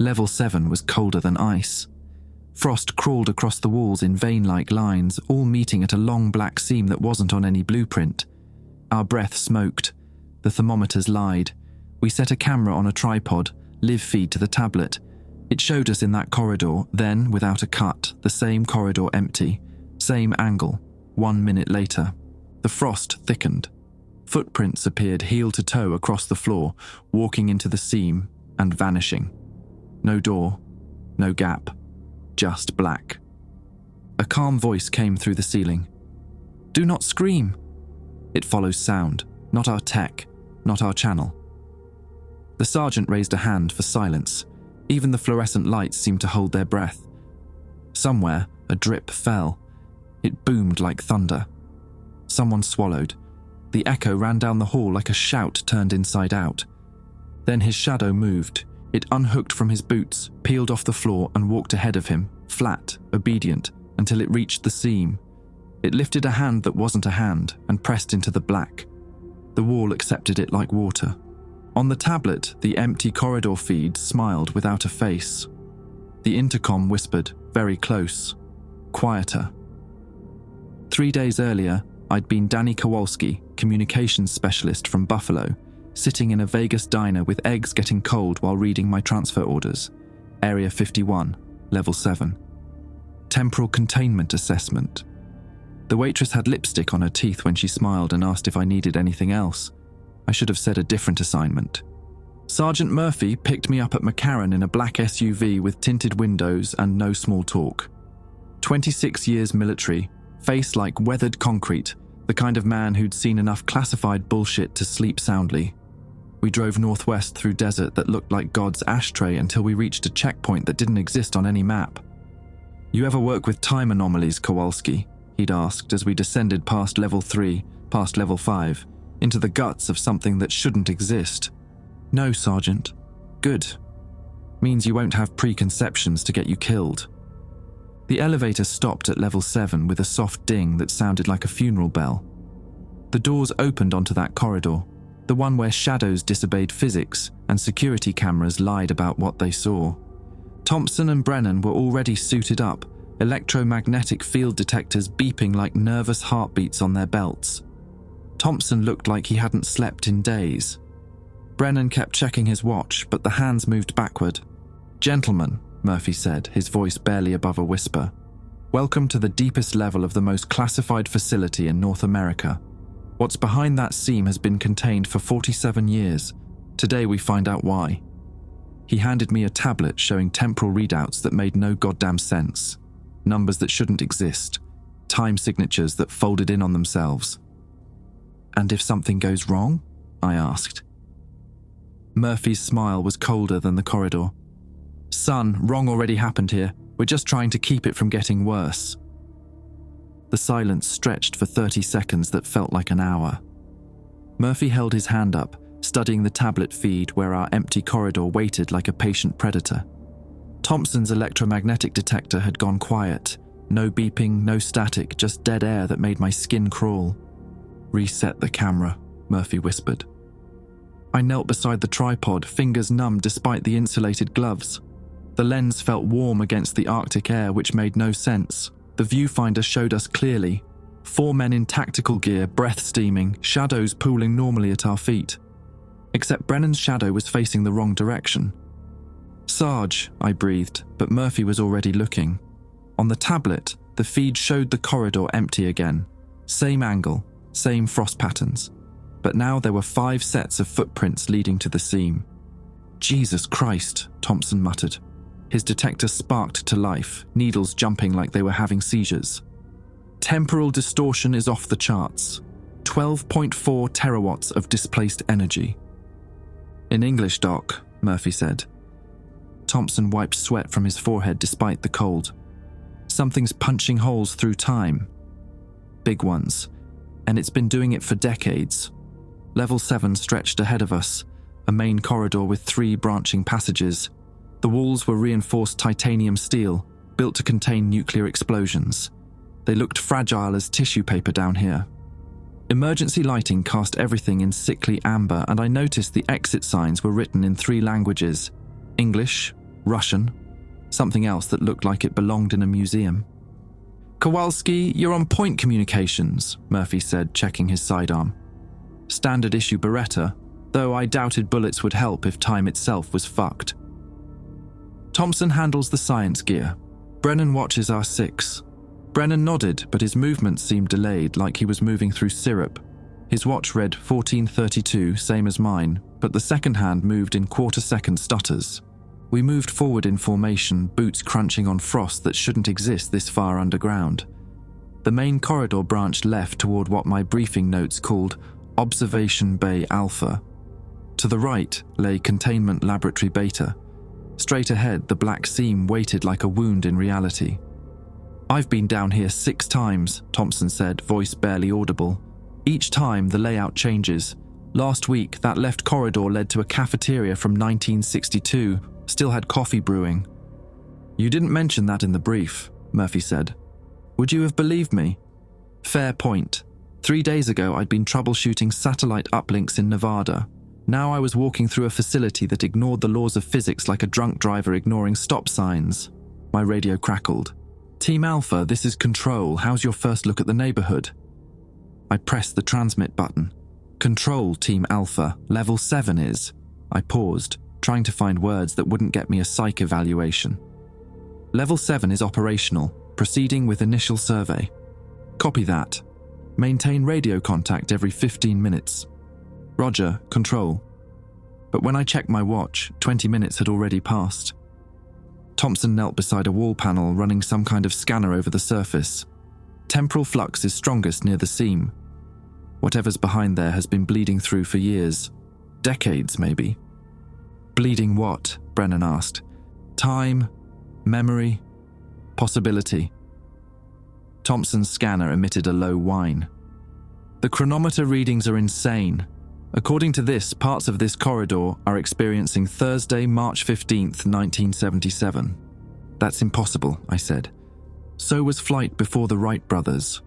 Level 7 was colder than ice. Frost crawled across the walls in vein-like lines, all meeting at a long black seam that wasn't on any blueprint. Our breath smoked. The thermometers lied. We set a camera on a tripod, live feed to the tablet. It showed us in that corridor, then, without a cut, the same corridor empty, same angle. 1 minute later, the frost thickened. Footprints appeared heel to toe across the floor, walking into the seam and vanishing. No door, no gap, just black. A calm voice came through the ceiling. "Do not scream." It follows sound, not our tech, not our channel. The sergeant raised a hand for silence. Even the fluorescent lights seemed to hold their breath. Somewhere, a drip fell. It boomed like thunder. Someone swallowed. The echo ran down the hall like a shout turned inside out. Then his shadow moved. It unhooked from his boots, peeled off the floor and walked ahead of him, flat, obedient, until it reached the seam. It lifted a hand that wasn't a hand and pressed into the black. The wall accepted it like water. On the tablet, the empty corridor feed smiled without a face. The intercom whispered, very close, quieter. 3 days earlier, I'd been Danny Kowalski, communications specialist from Buffalo, sitting in a Vegas diner with eggs getting cold while reading my transfer orders. Area 51, Level 7. Temporal containment assessment. The waitress had lipstick on her teeth when she smiled and asked if I needed anything else. I should have said a different assignment. Sergeant Murphy picked me up at McCarran in a black SUV with tinted windows and no small talk. 26 years military, face like weathered concrete, the kind of man who'd seen enough classified bullshit to sleep soundly. We drove northwest through desert that looked like God's ashtray until we reached a checkpoint that didn't exist on any map. "You ever work with time anomalies, Kowalski?" he'd asked as we descended past Level 3, past Level 5, into the guts of something that shouldn't exist. "No, Sergeant." "Good. Means you won't have preconceptions to get you killed." The elevator stopped at Level 7 with a soft ding that sounded like a funeral bell. The doors opened onto that corridor, the one where shadows disobeyed physics and security cameras lied about what they saw. Thompson and Brennan were already suited up, electromagnetic field detectors beeping like nervous heartbeats on their belts. Thompson looked like he hadn't slept in days. Brennan kept checking his watch, but the hands moved backward. "Gentlemen," Murphy said, his voice barely above a whisper, "welcome to the deepest level of the most classified facility in North America. What's behind that seam has been contained for 47 years. Today we find out why." He handed me a tablet showing temporal readouts that made no goddamn sense. Numbers that shouldn't exist. Time signatures that folded in on themselves. "And if something goes wrong?" I asked. Murphy's smile was colder than the corridor. "Son, wrong already happened here. We're just trying to keep it from getting worse." The silence stretched for 30 seconds that felt like an hour. Murphy held his hand up, studying the tablet feed where our empty corridor waited like a patient predator. Thompson's electromagnetic detector had gone quiet. No beeping, no static, just dead air that made my skin crawl. "Reset the camera," Murphy whispered. I knelt beside the tripod, fingers numb despite the insulated gloves. The lens felt warm against the Arctic air, which made no sense. The viewfinder showed us clearly. 4 men in tactical gear, breath steaming, shadows pooling normally at our feet. Except Brennan's shadow was facing the wrong direction. "Sarge," I breathed, but Murphy was already looking. On the tablet, the feed showed the corridor empty again. Same angle, same frost patterns. But now there were 5 sets of footprints leading to the seam. "Jesus Christ," Thompson muttered. His detector sparked to life, needles jumping like they were having seizures. "Temporal distortion is off the charts. 12.4 terawatts of displaced energy." "In English, Doc," Murphy said. Thompson wiped sweat from his forehead despite the cold. "Something's punching holes through time. Big ones. And it's been doing it for decades." Level 7 stretched ahead of us, a main corridor with 3 branching passages. The walls were reinforced titanium steel, built to contain nuclear explosions. They looked fragile as tissue paper down here. Emergency lighting cast everything in sickly amber, and I noticed the exit signs were written in 3 languages: English, Russian, something else that looked like it belonged in a museum. "Kowalski, you're on point communications," Murphy said, checking his sidearm. Standard issue Beretta, though I doubted bullets would help if time itself was fucked. Thompson handles the science gear. Brennan watches our six. Brennan nodded, but his movements seemed delayed, like he was moving through syrup. His watch read 14:32, same as mine, but the second hand moved in quarter-second stutters. We moved forward in formation, boots crunching on frost that shouldn't exist this far underground. The main corridor branched left toward what my briefing notes called Observation Bay Alpha. To the right lay Containment Laboratory Beta. Straight ahead, the black seam waited like a wound in reality. "I've been down here 6 times, Thompson said, voice barely audible. "Each time, the layout changes. Last week, that left corridor led to a cafeteria from 1962, still had coffee brewing." "You didn't mention that in the brief," Murphy said. "Would you have believed me?" "Fair point. 3 days ago, I'd been troubleshooting satellite uplinks in Nevada. Now I was walking through a facility that ignored the laws of physics like a drunk driver ignoring stop signs." My radio crackled. "Team Alpha, this is Control. How's your first look at the neighborhood?" I pressed the transmit button. "Control, Team Alpha. Level 7 is..." I paused, trying to find words that wouldn't get me a psych evaluation. "Level 7 is operational, proceeding with initial survey." "Copy that. Maintain radio contact every 15 minutes. "Roger, Control." But when I checked my watch, 20 minutes had already passed. Thompson knelt beside a wall panel running some kind of scanner over the surface. Temporal flux is strongest near the seam. Whatever's behind there has been bleeding through for years. Decades, maybe. "Bleeding what?" Brennan asked. "Time, memory, possibility." Thompson's scanner emitted a low whine. "The chronometer readings are insane. According to this, parts of this corridor are experiencing Thursday, March 15th, 1977. "That's impossible," I said. "So was flight before the Wright brothers."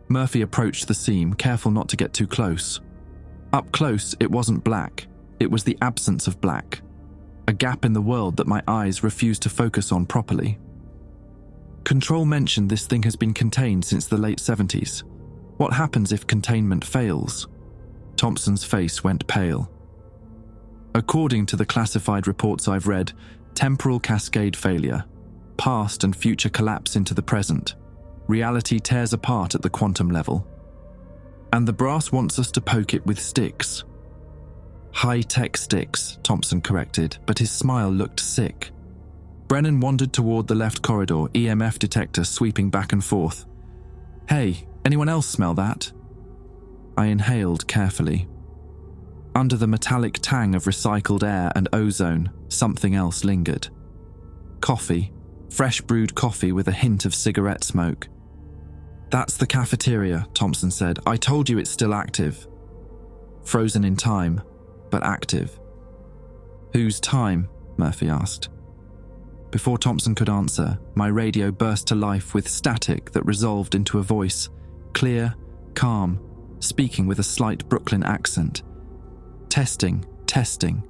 Murphy approached the seam, careful not to get too close. Up close, it wasn't black. It was the absence of black. A gap in the world that my eyes refused to focus on properly. "Control mentioned this thing has been contained since the late 70s. What happens if containment fails?" Thompson's face went pale. "According to the classified reports I've read, temporal cascade failure. Past and future collapse into the present. Reality tears apart at the quantum level. And the brass wants us to poke it with sticks." "High-tech sticks," Thompson corrected, but his smile looked sick. Brennan wandered toward the left corridor, EMF detector sweeping back and forth. "Hey, anyone else smell that?" I inhaled carefully. Under the metallic tang of recycled air and ozone, something else lingered. Coffee, fresh brewed coffee with a hint of cigarette smoke. "That's the cafeteria," Thompson said. "I told you it's still active." "Frozen in time, but active." "Whose time?" Murphy asked. Before Thompson could answer, my radio burst to life with static that resolved into a voice, clear, calm, speaking with a slight Brooklyn accent. "Testing, testing.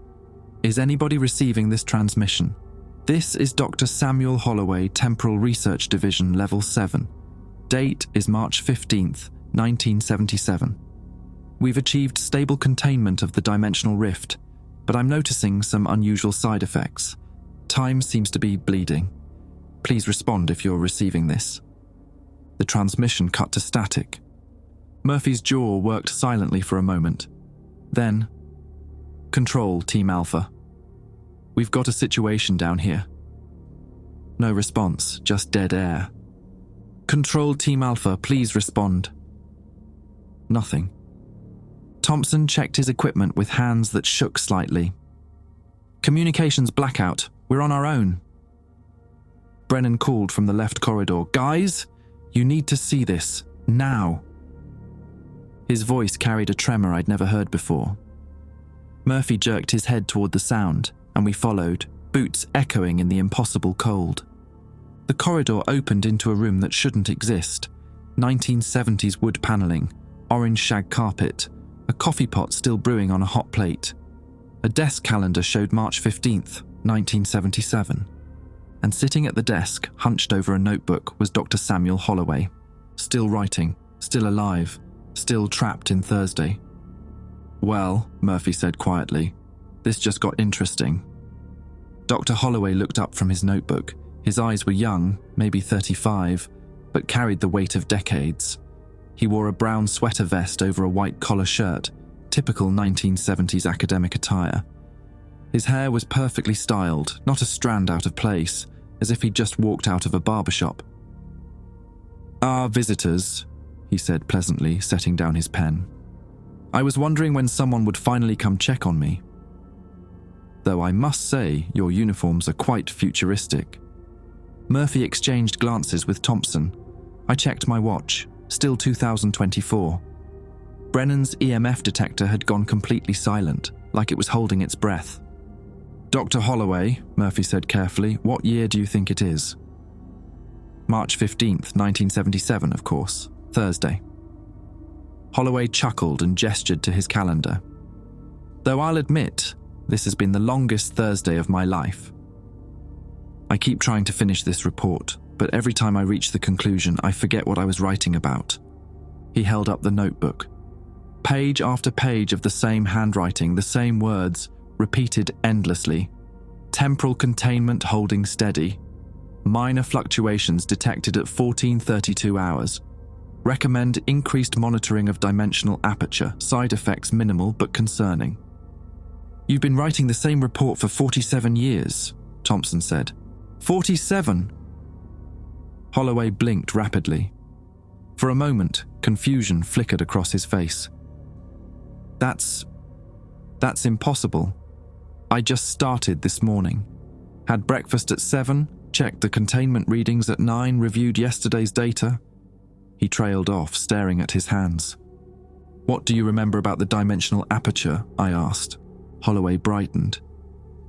Is anybody receiving this transmission? This is Dr. Samuel Holloway, Temporal Research Division, Level 7. Date is March 15th, 1977. We've achieved stable containment of the dimensional rift, but I'm noticing some unusual side effects. Time seems to be bleeding. Please respond if you're receiving this." The transmission cut to static. Murphy's jaw worked silently for a moment. Then, "Control, Team Alpha. We've got a situation down here." No response, just dead air. "Control, Team Alpha, please respond." Nothing. Thompson checked his equipment with hands that shook slightly. "Communications blackout. We're on our own." Brennan called from the left corridor. "Guys, you need to see this. Now." His voice carried a tremor I'd never heard before. Murphy jerked his head toward the sound, and we followed, boots echoing in the impossible cold. The corridor opened into a room that shouldn't exist. 1970s wood paneling, orange shag carpet, a coffee pot still brewing on a hot plate. A desk calendar showed March 15th, 1977. And sitting at the desk, hunched over a notebook, was Dr. Samuel Holloway, still writing, still alive, still trapped in Thursday. "Well," Murphy said quietly, "this just got interesting." Dr. Holloway looked up from his notebook. His eyes were young, maybe 35, but carried the weight of decades. He wore a brown sweater vest over a white collar shirt, typical 1970s academic attire. His hair was perfectly styled, not a strand out of place, as if he'd just walked out of a barbershop. "Our visitors," he said pleasantly, setting down his pen. "I was wondering when someone would finally come check on me. Though I must say, your uniforms are quite futuristic." Murphy exchanged glances with Thompson. I checked my watch, still 2024. Brennan's EMF detector had gone completely silent, like it was holding its breath. "Dr. Holloway," Murphy said carefully, "what year do you think it is?" "March 15th, 1977, of course. Thursday." Holloway chuckled and gestured to his calendar. "Though I'll admit, this has been the longest Thursday of my life. I keep trying to finish this report, but every time I reach the conclusion, I forget what I was writing about." He held up the notebook. Page after page of the same handwriting, the same words, repeated endlessly. Temporal containment holding steady. Minor fluctuations detected at 14:32 hours. Recommend increased monitoring of dimensional aperture. Side effects minimal but concerning. "You've been writing the same report for 47 years, Thompson said. 47! Holloway blinked rapidly. For a moment, confusion flickered across his face. That's impossible. I just started this morning. Had breakfast at 7, checked the containment readings at 9, reviewed yesterday's data." He trailed off, staring at his hands. "What do you remember about the dimensional aperture?" I asked. Holloway brightened.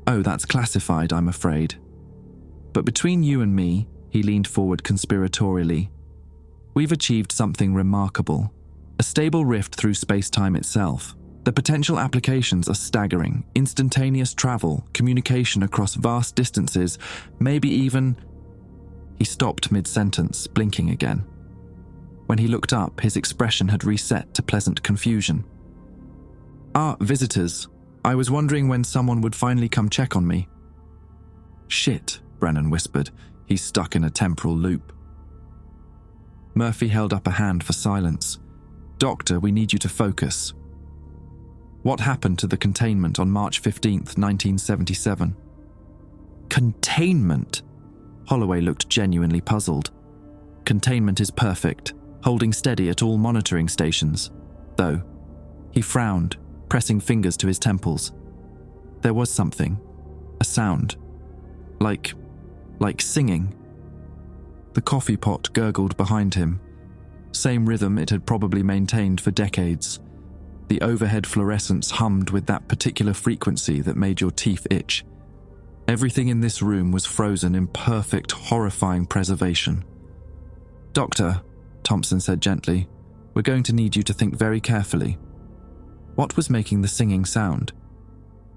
"Oh, that's classified, I'm afraid. But between you and me," he leaned forward conspiratorially, "we've achieved something remarkable. A stable rift through space-time itself. The potential applications are staggering. Instantaneous travel, communication across vast distances, maybe even..." He stopped mid-sentence, blinking again. When he looked up, his expression had reset to pleasant confusion. "Ah, visitors. I was wondering when someone would finally come check on me." "Shit," Brennan whispered. "He's stuck in a temporal loop." Murphy held up a hand for silence. "Doctor, we need you to focus. What happened to the containment on March 15th, 1977? "Containment?" Holloway looked genuinely puzzled. "Containment is perfect, holding steady at all monitoring stations. Though," he frowned, pressing fingers to his temples. "There was something. A sound. Like singing." The coffee pot gurgled behind him. Same rhythm it had probably maintained for decades. The overhead fluorescence hummed with that particular frequency that made your teeth itch. Everything in this room was frozen in perfect, horrifying preservation. "Doctor," Thompson said gently, "we're going to need you to think very carefully. What was making the singing sound?"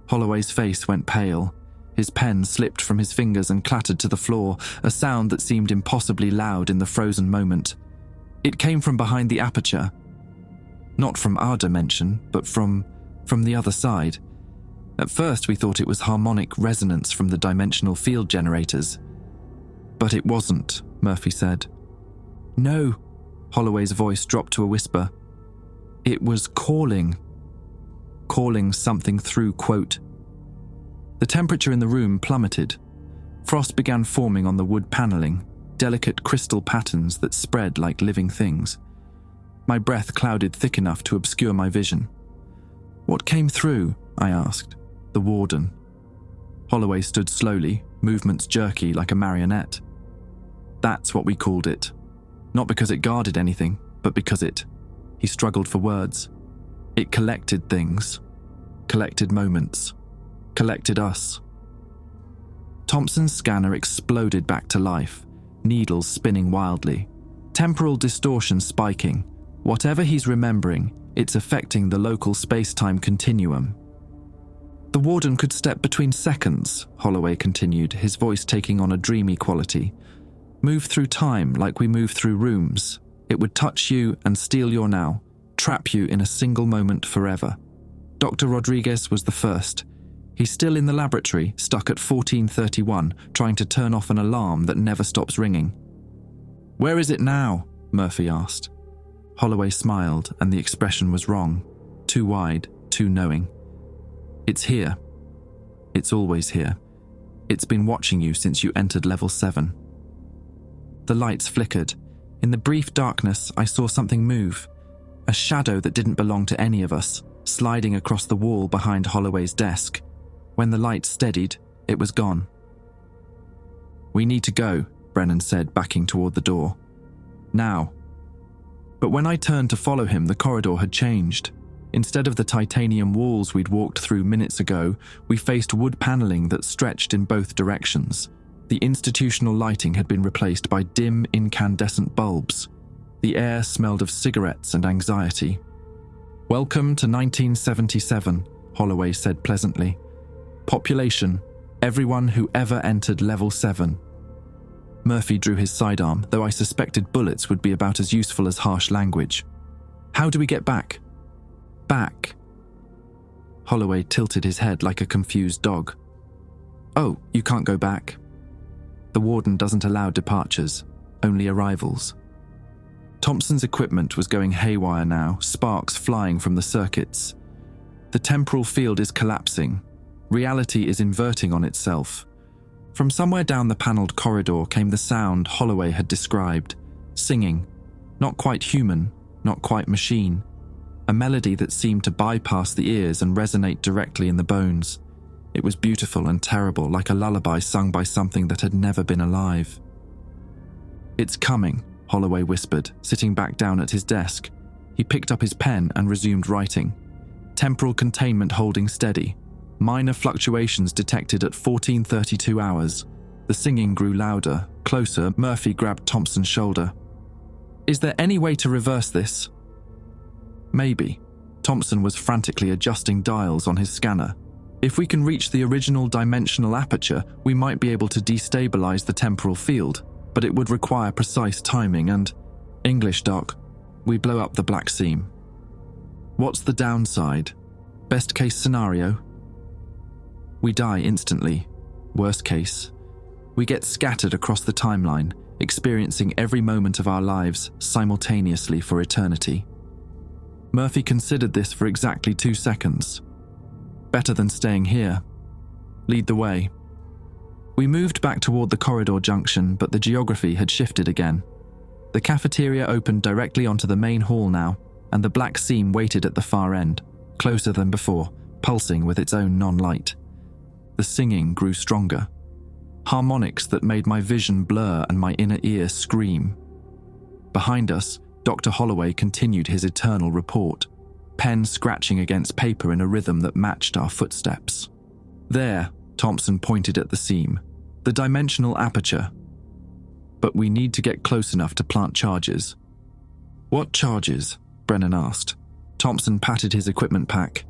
Holloway's face went pale. His pen slipped from his fingers and clattered to the floor, a sound that seemed impossibly loud in the frozen moment. It came from behind the aperture. Not from our dimension, but from the other side. At first we thought it was harmonic resonance from the dimensional field generators. But it wasn't, Murphy said. "No," Holloway's voice dropped to a whisper. "It was calling something through quote." The temperature in the room plummeted. Frost began forming on the wood paneling, delicate crystal patterns that spread like living things. My breath clouded thick enough to obscure my vision. "What came through?" I asked. "The warden." Holloway stood slowly, movements jerky like a marionette. "That's what we called it. Not because it guarded anything, but because it..." He struggled for words. "It collected things. Collected moments. Collected us." Thompson's scanner exploded back to life, needles spinning wildly. Temporal distortion spiking. Whatever he's remembering, it's affecting the local space-time continuum. The warden could step between seconds, Holloway continued, his voice taking on a dreamy quality. Move through time like we move through rooms. It would touch you and steal your now, trap you in a single moment forever. Dr. Rodriguez was the first. He's still in the laboratory, stuck at 1431, trying to turn off an alarm that never stops ringing. Where is it now? Murphy asked. Holloway smiled, and the expression was wrong. Too wide, too knowing. It's here. It's always here. It's been watching you since you entered level 7. The lights flickered. In the brief darkness, I saw something move. A shadow that didn't belong to any of us, sliding across the wall behind Holloway's desk. When the light steadied, it was gone. We need to go, Brennan said, backing toward the door. Now. But when I turned to follow him, the corridor had changed. Instead of the titanium walls we'd walked through minutes ago, we faced wood paneling that stretched in both directions. The institutional lighting had been replaced by dim, incandescent bulbs. The air smelled of cigarettes and anxiety. Welcome to 1977, Holloway said pleasantly. Population, everyone who ever entered level 7. Murphy drew his sidearm, though I suspected bullets would be about as useful as harsh language. How do we get back? Back. Holloway tilted his head like a confused dog. Oh, you can't go back. The warden doesn't allow departures, only arrivals. Thompson's equipment was going haywire now, sparks flying from the circuits. The temporal field is collapsing. Reality is inverting on itself. From somewhere down the panelled corridor came the sound Holloway had described, singing, not quite human, not quite machine. A melody that seemed to bypass the ears and resonate directly in the bones. It was beautiful and terrible, like a lullaby sung by something that had never been alive. It's coming, Holloway whispered, sitting back down at his desk. He picked up his pen and resumed writing. Temporal containment holding steady. Minor fluctuations detected at 1432 hours. The singing grew louder. Closer, Murphy grabbed Thompson's shoulder. Is there any way to reverse this? Maybe. Thompson was frantically adjusting dials on his scanner. If we can reach the original dimensional aperture, we might be able to destabilize the temporal field, but it would require precise timing and… English, Doc. We blow up the black seam. What's the downside? Best case scenario? We die instantly. Worst case. We get scattered across the timeline, experiencing every moment of our lives simultaneously for eternity. Murphy considered this for exactly 2 seconds. Better than staying here. Lead the way. We moved back toward the corridor junction, but the geography had shifted again. The cafeteria opened directly onto the main hall now, and the black seam waited at the far end, closer than before, pulsing with its own non-light. The singing grew stronger. Harmonics that made my vision blur and my inner ear scream. Behind us, Dr. Holloway continued his eternal report, pen scratching against paper in a rhythm that matched our footsteps. There, Thompson pointed at the seam, the dimensional aperture. But we need to get close enough to plant charges. What charges? Brennan asked. Thompson patted his equipment pack.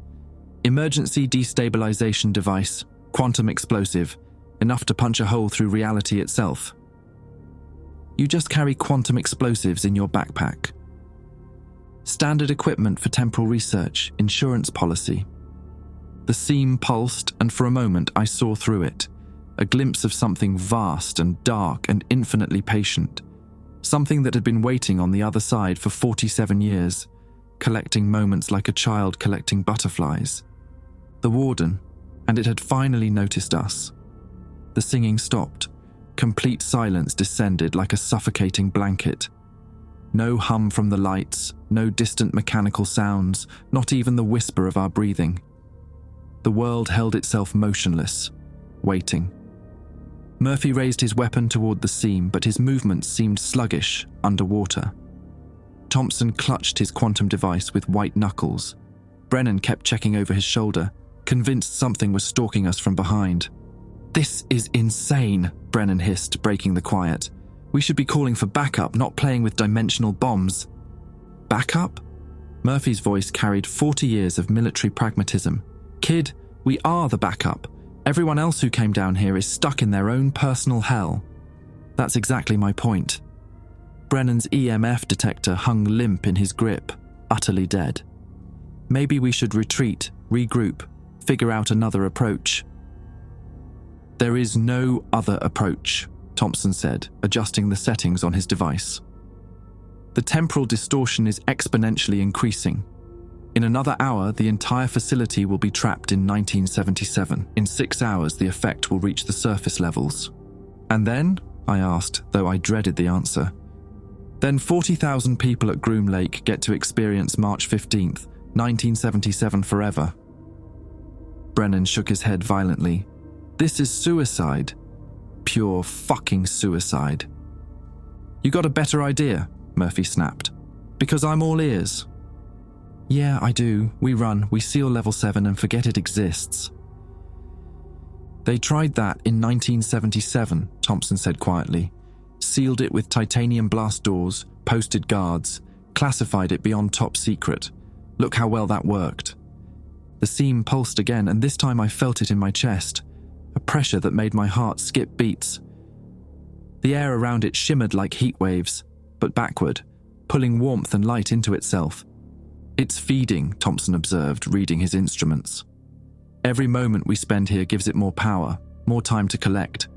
Emergency destabilization device, quantum explosive, enough to punch a hole through reality itself. You just carry quantum explosives in your backpack. Standard equipment for temporal research, insurance policy. The seam pulsed, and for a moment I saw through it, a glimpse of something vast and dark and infinitely patient, something that had been waiting on the other side for 47 years, collecting moments like a child collecting butterflies. The warden, and it had finally noticed us. The singing stopped. Complete silence descended like a suffocating blanket. No hum from the lights, no distant mechanical sounds, not even the whisper of our breathing. The world held itself motionless, waiting. Murphy raised his weapon toward the seam, but his movements seemed sluggish, underwater. Thompson clutched his quantum device with white knuckles. Brennan kept checking over his shoulder, convinced something was stalking us from behind. This is insane, Brennan hissed, breaking the quiet. We should be calling for backup, not playing with dimensional bombs. Backup? Murphy's voice carried 40 years of military pragmatism. Kid, We are the backup. Everyone else who came down here is stuck in their own personal hell. That's exactly my point. Brennan's EMF detector hung limp in his grip, utterly dead. Maybe we should retreat, regroup, figure out another approach. There is no other approach, Thompson said, adjusting the settings on his device. The temporal distortion is exponentially increasing. In another hour, the entire facility will be trapped in 1977. In 6 hours, the effect will reach the surface levels. And then? I asked, though I dreaded the answer. Then 40,000 people at Groom Lake get to experience March 15th, 1977 forever. Brennan shook his head violently. This is suicide. Pure fucking suicide. You got a better idea? Murphy snapped. Because I'm all ears. Yeah, I do. We run, we seal level 7 and forget it exists. They tried that in 1977, Thompson said quietly. Sealed it with titanium blast doors, posted guards, classified it beyond top secret. Look how well that worked. The seam pulsed again, and this time I felt it in my chest, a pressure that made my heart skip beats. The air around it shimmered like heat waves, but backward, pulling warmth and light into itself. It's feeding, Thompson observed, reading his instruments. Every moment we spend here gives it more power, more time to collect.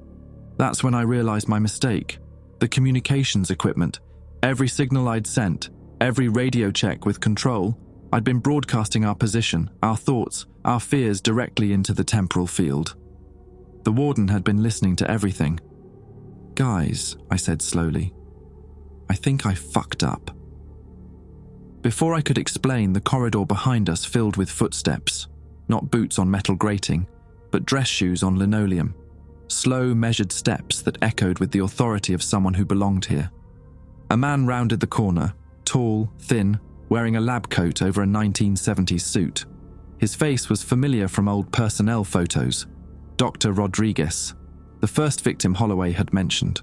That's when I realized my mistake. The communications equipment, every signal I'd sent, every radio check with control, I'd been broadcasting our position, our thoughts, our fears directly into the temporal field. The warden had been listening to everything. Guys, I said slowly, I think I fucked up. Before I could explain, the corridor behind us filled with footsteps, not boots on metal grating, but dress shoes on linoleum, slow, measured steps that echoed with the authority of someone who belonged here. A man rounded the corner, tall, thin, wearing a lab coat over a 1970s suit. His face was familiar from old personnel photos. Dr. Rodriguez, the first victim Holloway had mentioned.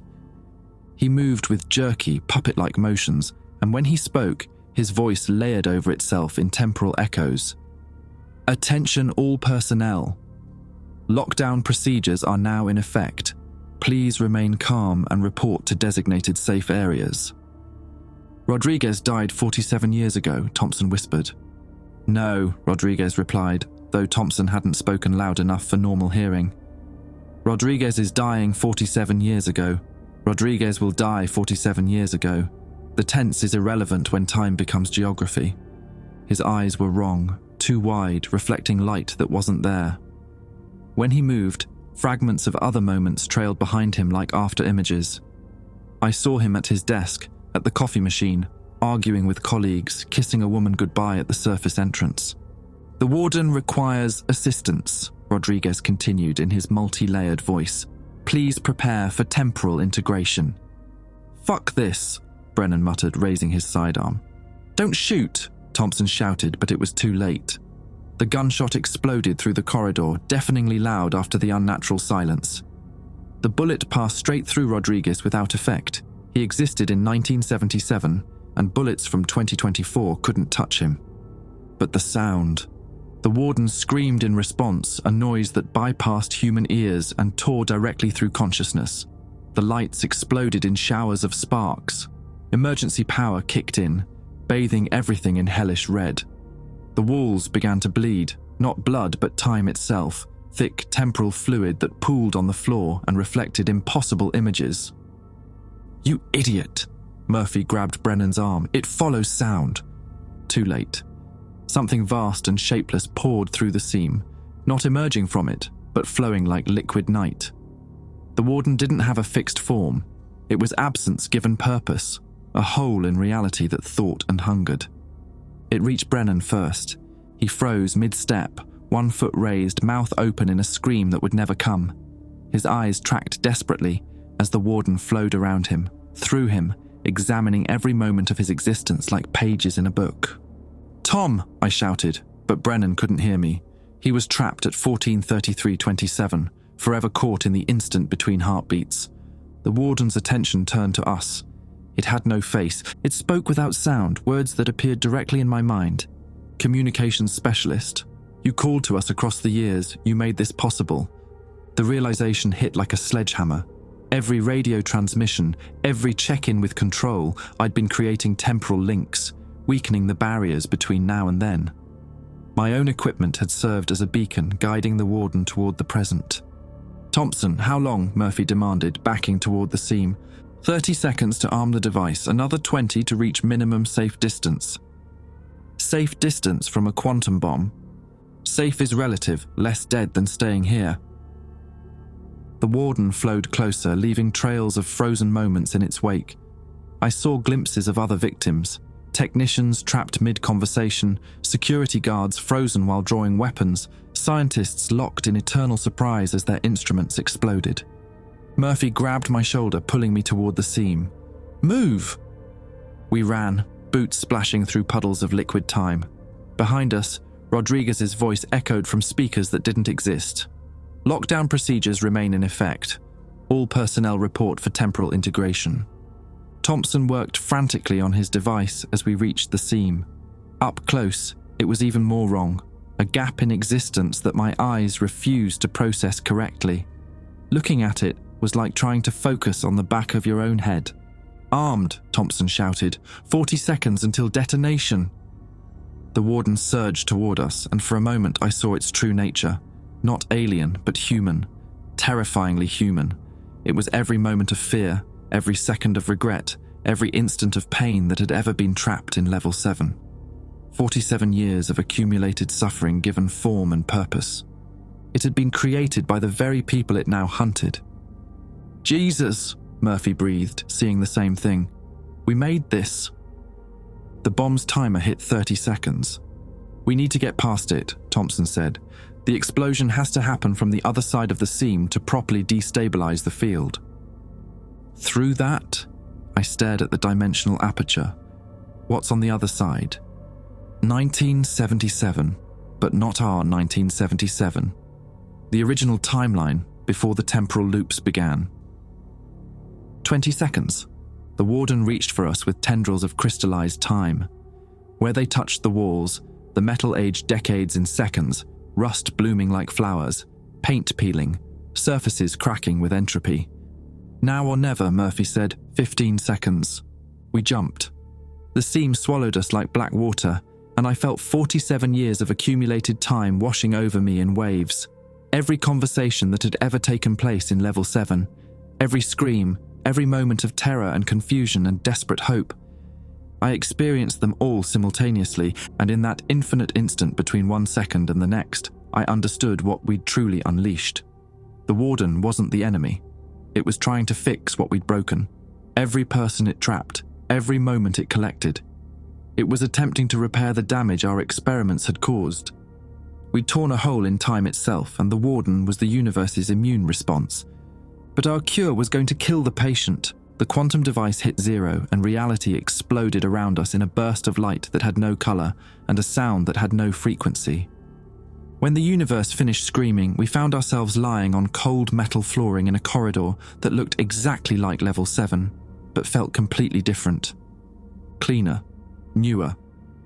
He moved with jerky, puppet-like motions, and when he spoke, his voice layered over itself in temporal echoes. Attention all personnel. Lockdown procedures are now in effect. Please remain calm and report to designated safe areas. Rodriguez died 47 years ago, Thompson whispered. No, Rodriguez replied, though Thompson hadn't spoken loud enough for normal hearing. Rodriguez is dying 47 years ago. Rodriguez will die 47 years ago. The tense is irrelevant when time becomes geography. His eyes were wrong, too wide, reflecting light that wasn't there. When he moved, fragments of other moments trailed behind him like after images. I saw him at his desk, at the coffee machine, arguing with colleagues, kissing a woman goodbye at the surface entrance. The warden requires assistance, Rodriguez continued in his multi-layered voice. Please prepare for temporal integration. Fuck this, Brennan muttered, raising his sidearm. Don't shoot, Thompson shouted, but it was too late. The gunshot exploded through the corridor, deafeningly loud after the unnatural silence. The bullet passed straight through Rodriguez without effect. He existed in 1977, and bullets from 2024 couldn't touch him. But the sound. The warden screamed in response, a noise that bypassed human ears and tore directly through consciousness. The lights exploded in showers of sparks. Emergency power kicked in, bathing everything in hellish red. The walls began to bleed, not blood but time itself, thick temporal fluid that pooled on the floor and reflected impossible images. You idiot! Murphy grabbed Brennan's arm. It follows sound. Too late. Something vast and shapeless poured through the seam, not emerging from it, but flowing like liquid night. The warden didn't have a fixed form. It was absence given purpose, a hole in reality that thought and hungered. It reached Brennan first. He froze mid-step, 1 foot raised, mouth open in a scream that would never come. His eyes tracked desperately as the warden flowed around him, through him, examining every moment of his existence like pages in a book. Tom, I shouted, but Brennan couldn't hear me. He was trapped at 14:33:27, forever caught in the instant between heartbeats. The warden's attention turned to us. It had no face. It spoke without sound, words that appeared directly in my mind. Communications specialist. You called to us across the years. You made this possible. The realization hit like a sledgehammer. Every radio transmission, every check-in with control, I'd been creating temporal links, weakening the barriers between now and then. My own equipment had served as a beacon, guiding the warden toward the present. "Thompson, how long?" Murphy demanded, backing toward the seam. 30 seconds to arm the device, another 20 to reach minimum safe distance. Safe distance from a quantum bomb? Safe is relative, less dead than staying here. The warden flowed closer, leaving trails of frozen moments in its wake. I saw glimpses of other victims, technicians trapped mid-conversation, security guards frozen while drawing weapons, scientists locked in eternal surprise as their instruments exploded. Murphy grabbed my shoulder, pulling me toward the seam. "Move!" We ran, boots splashing through puddles of liquid time. Behind us, Rodriguez's voice echoed from speakers that didn't exist. "Lockdown procedures remain in effect. All personnel report for temporal integration." Thompson worked frantically on his device as we reached the seam. Up close, it was even more wrong, a gap in existence that my eyes refused to process correctly. Looking at it was like trying to focus on the back of your own head. "Armed," Thompson shouted. 40 seconds until detonation." The warden surged toward us, and for a moment I saw its true nature. Not alien, but human. Terrifyingly human. It was every moment of fear, every second of regret, every instant of pain that had ever been trapped in Level 7. 47 years of accumulated suffering given form and purpose. It had been created by the very people it now hunted. "Jesus," Murphy breathed, seeing the same thing. "We made this." The bomb's timer hit 30 seconds. "We need to get past it," Thompson said. "The explosion has to happen from the other side of the seam to properly destabilize the field." Through that, I stared at the dimensional aperture. What's on the other side? 1977, but not our 1977. The original timeline, before the temporal loops began. 20 seconds. The warden reached for us with tendrils of crystallized time. Where they touched the walls, the metal aged decades in seconds, rust blooming like flowers, paint peeling, surfaces cracking with entropy. "Now or never," Murphy said. 15 seconds. We jumped. The seam swallowed us like black water, and I felt 47 years of accumulated time washing over me in waves. Every conversation that had ever taken place in Level 7, every scream, every moment of terror and confusion and desperate hope. I experienced them all simultaneously, and in that infinite instant between 1 second and the next, I understood what we'd truly unleashed. The warden wasn't the enemy. It was trying to fix what we'd broken. Every person it trapped, every moment it collected. It was attempting to repair the damage our experiments had caused. We'd torn a hole in time itself, and the warden was the universe's immune response. But our cure was going to kill the patient. The quantum device hit zero, and reality exploded around us in a burst of light that had no color and a sound that had no frequency. When the universe finished screaming, we found ourselves lying on cold metal flooring in a corridor that looked exactly like Level 7, but felt completely different. Cleaner, newer,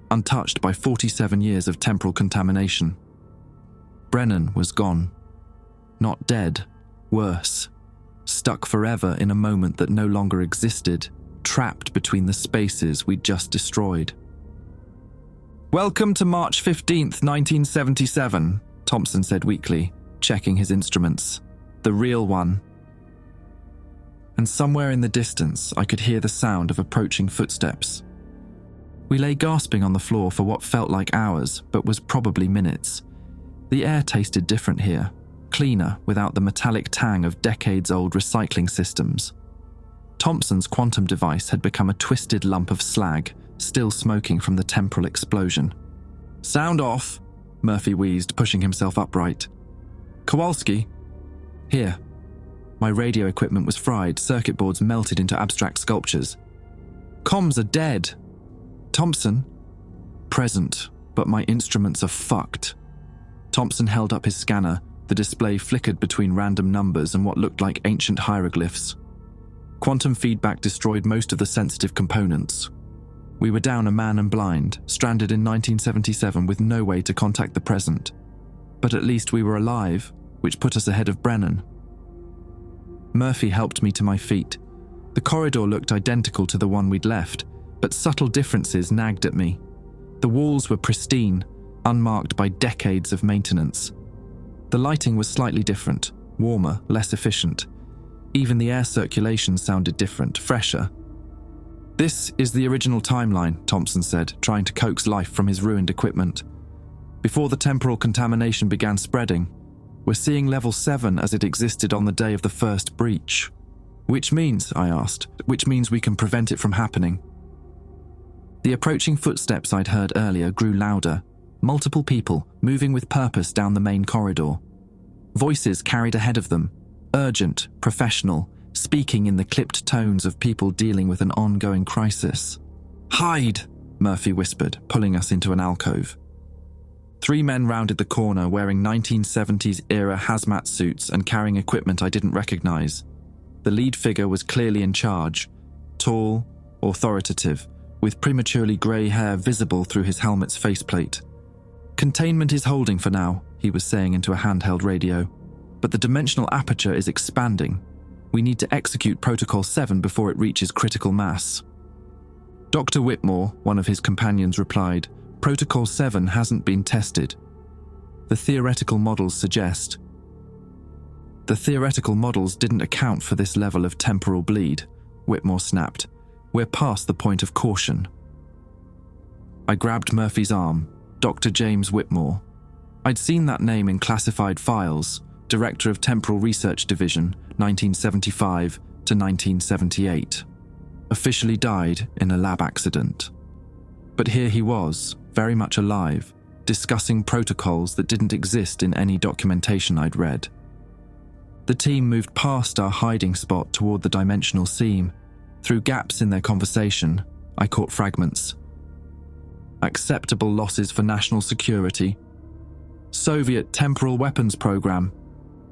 untouched by 47 years of temporal contamination. Brennan was gone. Not dead, worse. Stuck forever in a moment that no longer existed, trapped between the spaces we'd just destroyed. "Welcome to March 15th, 1977, Thompson said weakly, checking his instruments. "The real one." And somewhere in the distance, I could hear the sound of approaching footsteps. We lay gasping on the floor for what felt like hours, but was probably minutes. The air tasted different here, cleaner without the metallic tang of decades-old recycling systems. Thompson's quantum device had become a twisted lump of slag, still smoking from the temporal explosion. "Sound off," Murphy wheezed, pushing himself upright. "Kowalski?" "Here." My radio equipment was fried, circuit boards melted into abstract sculptures. "Comms are dead." "Thompson?" "Present, but my instruments are fucked." Thompson held up his scanner. The display flickered between random numbers and what looked like ancient hieroglyphs. Quantum feedback destroyed most of the sensitive components. We were down a man and blind, stranded in 1977 with no way to contact the present. But at least we were alive, which put us ahead of Brennan. Murphy helped me to my feet. The corridor looked identical to the one we'd left, but subtle differences nagged at me. The walls were pristine, unmarked by decades of maintenance. The lighting was slightly different, warmer, less efficient. Even the air circulation sounded different, fresher. "This is the original timeline," Thompson said, trying to coax life from his ruined equipment. "Before the temporal contamination began spreading, we're seeing level 7 as it existed on the day of the first breach." "Which means," I asked, "which means we can prevent it from happening?" The approaching footsteps I'd heard earlier grew louder, multiple people moving with purpose down the main corridor. Voices carried ahead of them, urgent, professional, speaking in the clipped tones of people dealing with an ongoing crisis. "Hide!" Murphy whispered, pulling us into an alcove. 3 men rounded the corner wearing 1970s-era hazmat suits and carrying equipment I didn't recognize. The lead figure was clearly in charge, tall, authoritative, with prematurely grey hair visible through his helmet's faceplate. "Containment is holding for now," he was saying into a handheld radio, "but the dimensional aperture is expanding. We need to execute Protocol 7 before it reaches critical mass." Dr. Whitmore, one of his companions, replied, "Protocol 7 hasn't been tested. The theoretical models suggest." "The theoretical models didn't account for this level of temporal bleed," Whitmore snapped. "We're past the point of caution." I grabbed Murphy's arm. Dr. James Whitmore. I'd seen that name in classified files, Director of Temporal Research Division, 1975 to 1978. Officially died in a lab accident. But here he was, very much alive, discussing protocols that didn't exist in any documentation I'd read. The team moved past our hiding spot toward the dimensional seam. Through gaps in their conversation, I caught fragments. Acceptable losses for national security. Soviet temporal weapons program.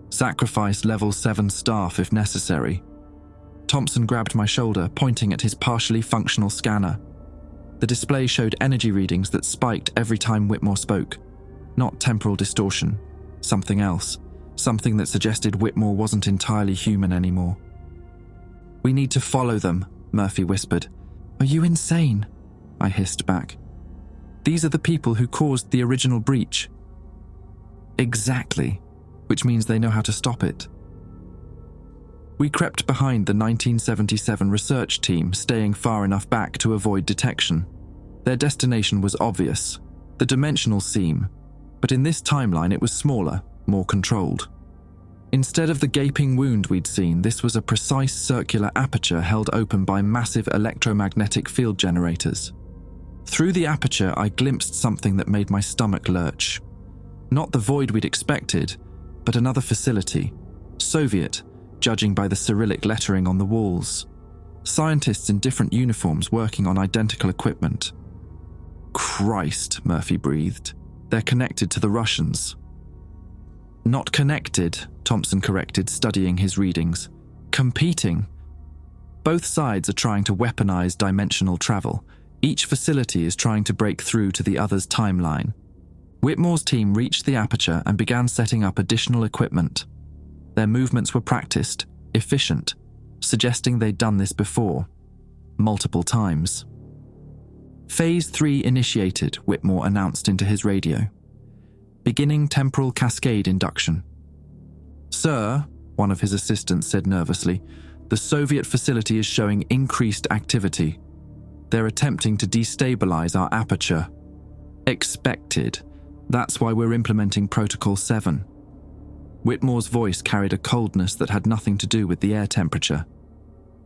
Sacrifice level 7 staff if necessary. Thompson grabbed my shoulder, pointing at his partially functional scanner. The display showed energy readings that spiked every time Whitmore spoke. Not temporal distortion, something else. Something that suggested Whitmore wasn't entirely human anymore. "We need to follow them," Murphy whispered. "Are you insane?" I hissed back. "These are the people who caused the original breach." "Exactly, which means they know how to stop it." We crept behind the 1977 research team, staying far enough back to avoid detection. Their destination was obvious, the dimensional seam, but in this timeline it was smaller, more controlled. Instead of the gaping wound we'd seen, this was a precise circular aperture held open by massive electromagnetic field generators. Through the aperture, I glimpsed something that made my stomach lurch. Not the void we'd expected, but another facility. Soviet, judging by the Cyrillic lettering on the walls. Scientists in different uniforms working on identical equipment. "Christ," Murphy breathed. "They're connected to the Russians." "Not connected," Thompson corrected, studying his readings. "Competing. Both sides are trying to weaponize dimensional travel. Each facility is trying to break through to the other's timeline." Whitmore's team reached the aperture and began setting up additional equipment. Their movements were practiced, efficient, suggesting they'd done this before. Multiple times. "Phase 3 initiated," Whitmore announced into his radio. "Beginning temporal cascade induction." "Sir," one of his assistants said nervously, "the Soviet facility is showing increased activity. They're attempting to destabilize our aperture." "Expected. That's why we're implementing Protocol 7. Whitmore's voice carried a coldness that had nothing to do with the air temperature.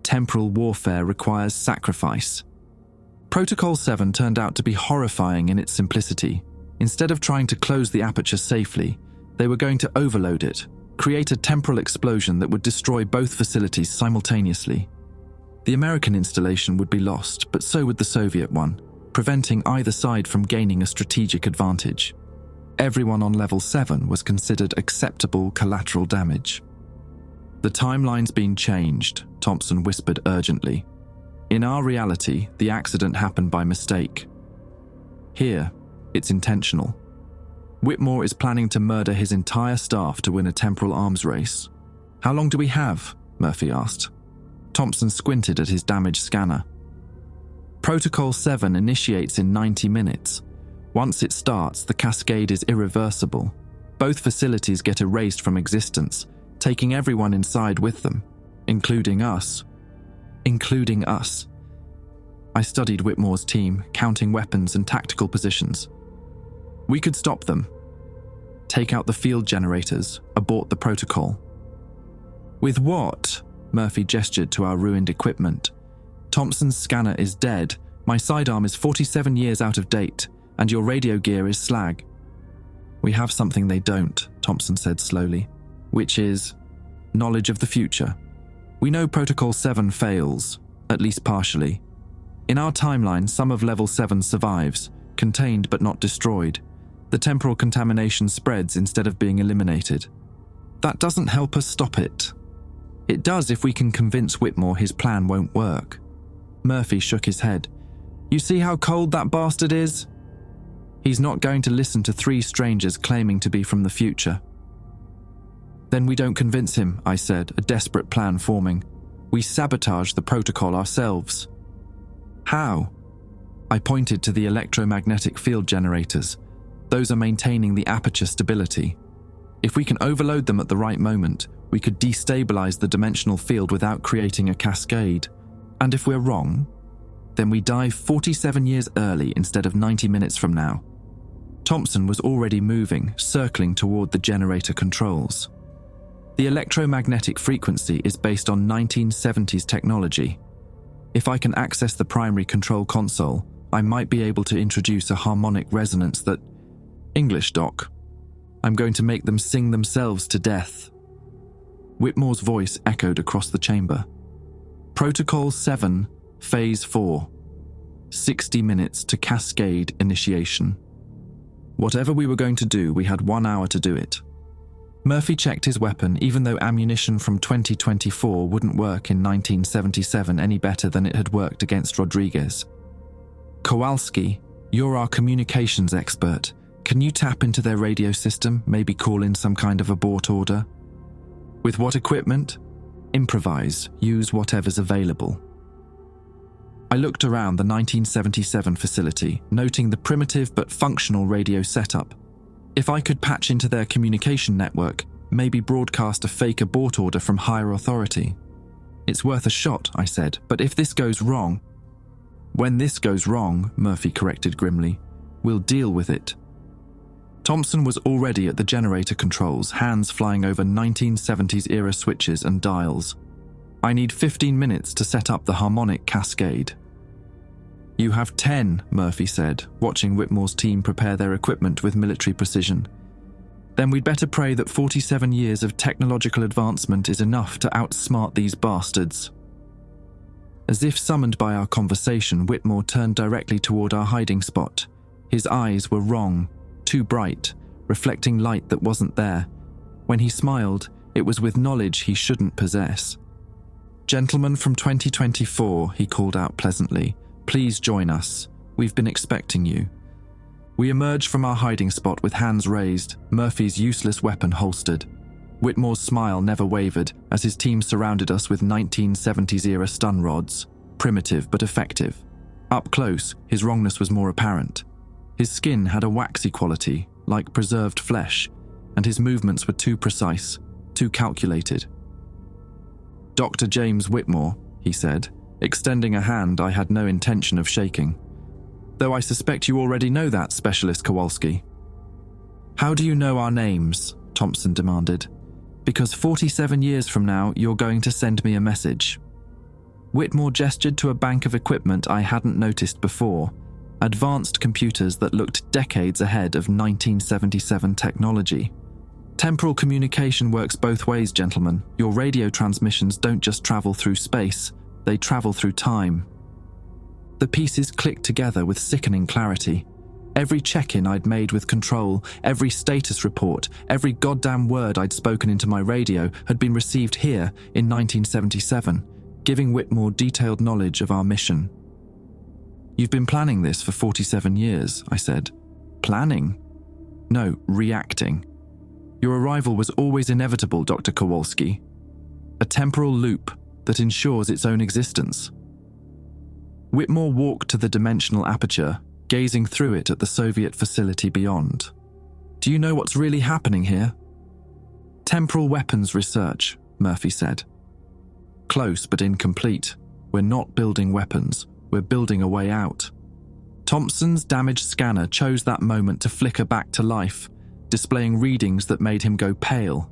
Temporal warfare requires sacrifice. Protocol 7 turned out to be horrifying in its simplicity. Instead of trying to close the aperture safely, they were going to overload it, create a temporal explosion that would destroy both facilities simultaneously. The American installation would be lost, but so would the Soviet one, preventing either side from gaining a strategic advantage. Everyone on level 7 was considered acceptable collateral damage. "The timeline's been changed," Thompson whispered urgently. "In our reality, the accident happened by mistake. Here, it's intentional." Whitmore is planning to murder his entire staff to win a temporal arms race. How long do we have? Murphy asked. Thompson squinted at his damaged scanner. Protocol 7 initiates in 90 minutes. Once it starts, the cascade is irreversible. Both facilities get erased from existence, taking everyone inside with them, including us. Including us. I studied Whitmore's team, counting weapons and tactical positions. We could stop them. Take out the field generators, abort the protocol. With what? Murphy gestured to our ruined equipment. Thompson's scanner is dead, my sidearm is 47 years out of date, and your radio gear is slag. We have something they don't, Thompson said slowly, which is knowledge of the future. We know Protocol 7 fails, at least partially. In our timeline, some of Level 7 survives, contained but not destroyed. The temporal contamination spreads instead of being eliminated. That doesn't help us stop it. It does if we can convince Whitmore his plan won't work. Murphy shook his head. You see how cold that bastard is? He's not going to listen to 3 strangers claiming to be from the future. Then we don't convince him, I said, a desperate plan forming. We sabotage the protocol ourselves. How? I pointed to the electromagnetic field generators. Those are maintaining the aperture stability. If we can overload them at the right moment, we could destabilize the dimensional field without creating a cascade. And if we're wrong, then we die 47 years early instead of 90 minutes from now. Thompson was already moving, circling toward the generator controls. The electromagnetic frequency is based on 1970s technology. If I can access the primary control console, I might be able to introduce a harmonic resonance that... English, Doc. I'm going to make them sing themselves to death. Whitmore's voice echoed across the chamber. Protocol 7, Phase 4. 60 minutes to cascade initiation. Whatever we were going to do, we had 1 hour to do it. Murphy checked his weapon, even though ammunition from 2024 wouldn't work in 1977 any better than it had worked against Rodriguez. Kowalski, you're our communications expert. Can you tap into their radio system, maybe call in some kind of abort order? With what equipment? Improvise, use whatever's available. I looked around the 1977 facility, noting the primitive but functional radio setup. If I could patch into their communication network, maybe broadcast a fake abort order from higher authority. It's worth a shot, I said, but if this goes wrong... When this goes wrong, Murphy corrected grimly, we'll deal with it. Thompson was already at the generator controls, hands flying over 1970s-era switches and dials. I need 15 minutes to set up the harmonic cascade. You have 10, Murphy said, watching Whitmore's team prepare their equipment with military precision. Then we'd better pray that 47 years of technological advancement is enough to outsmart these bastards. As if summoned by our conversation, Whitmore turned directly toward our hiding spot. His eyes were wrong, too bright, reflecting light that wasn't there. When he smiled, it was with knowledge he shouldn't possess. Gentlemen from 2024, he called out pleasantly, please join us. We've been expecting you. We emerged from our hiding spot with hands raised, Murphy's useless weapon holstered. Whitmore's smile never wavered as his team surrounded us with 1970s-era stun rods, primitive but effective. Up close, his wrongness was more apparent. His skin had a waxy quality, like preserved flesh, and his movements were too precise, too calculated. Dr. James Whitmore, he said, extending a hand I had no intention of shaking. Though I suspect you already know that, Specialist Kowalski. How do you know our names? Thompson demanded. Because 47 years from now, you're going to send me a message. Whitmore gestured to a bank of equipment I hadn't noticed before, advanced computers that looked decades ahead of 1977 technology. Temporal communication works both ways, gentlemen. Your radio transmissions don't just travel through space, they travel through time. The pieces clicked together with sickening clarity. Every check-in I'd made with control, every status report, every goddamn word I'd spoken into my radio had been received here in 1977, giving Whitmore detailed knowledge of our mission. You've been planning this for 47 years, I said. Planning? No, reacting. Your arrival was always inevitable, Dr. Kowalski. A temporal loop that ensures its own existence. Whitmore walked to the dimensional aperture, gazing through it at the Soviet facility beyond. Do you know what's really happening here? Temporal weapons research, Murphy said. Close but incomplete. We're not building weapons, we're building a way out. Thompson's damaged scanner chose that moment to flicker back to life, displaying readings that made him go pale.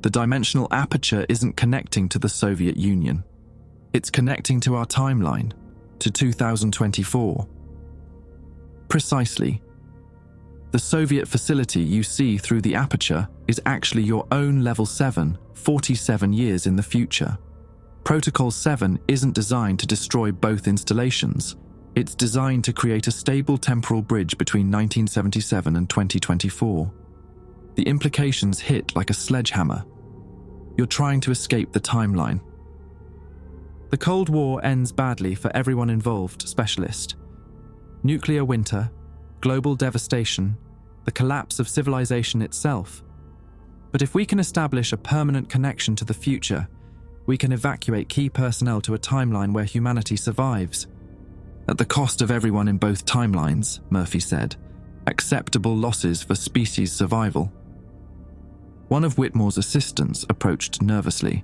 The dimensional aperture isn't connecting to the Soviet Union. It's connecting to our timeline, to 2024. Precisely. The Soviet facility you see through the aperture is actually your own Level 7, 47 years in the future. Protocol 7 isn't designed to destroy both installations. It's designed to create a stable temporal bridge between 1977 and 2024. The implications hit like a sledgehammer. You're trying to escape the timeline. The Cold War ends badly for everyone involved, specialist. Nuclear winter, global devastation, the collapse of civilization itself. But if we can establish a permanent connection to the future, we can evacuate key personnel to a timeline where humanity survives. At the cost of everyone in both timelines, Murphy said, acceptable losses for species survival. One of Whitmore's assistants approached nervously.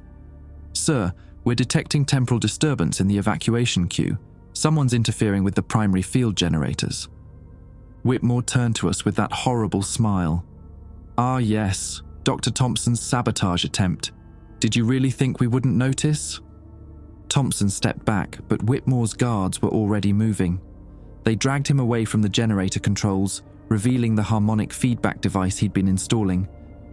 Sir, we're detecting temporal disturbance in the evacuation queue. Someone's interfering with the primary field generators. Whitmore turned to us with that horrible smile. Ah yes, Dr. Thompson's sabotage attempt. Did you really think we wouldn't notice? Thompson stepped back, but Whitmore's guards were already moving. They dragged him away from the generator controls, revealing the harmonic feedback device he'd been installing,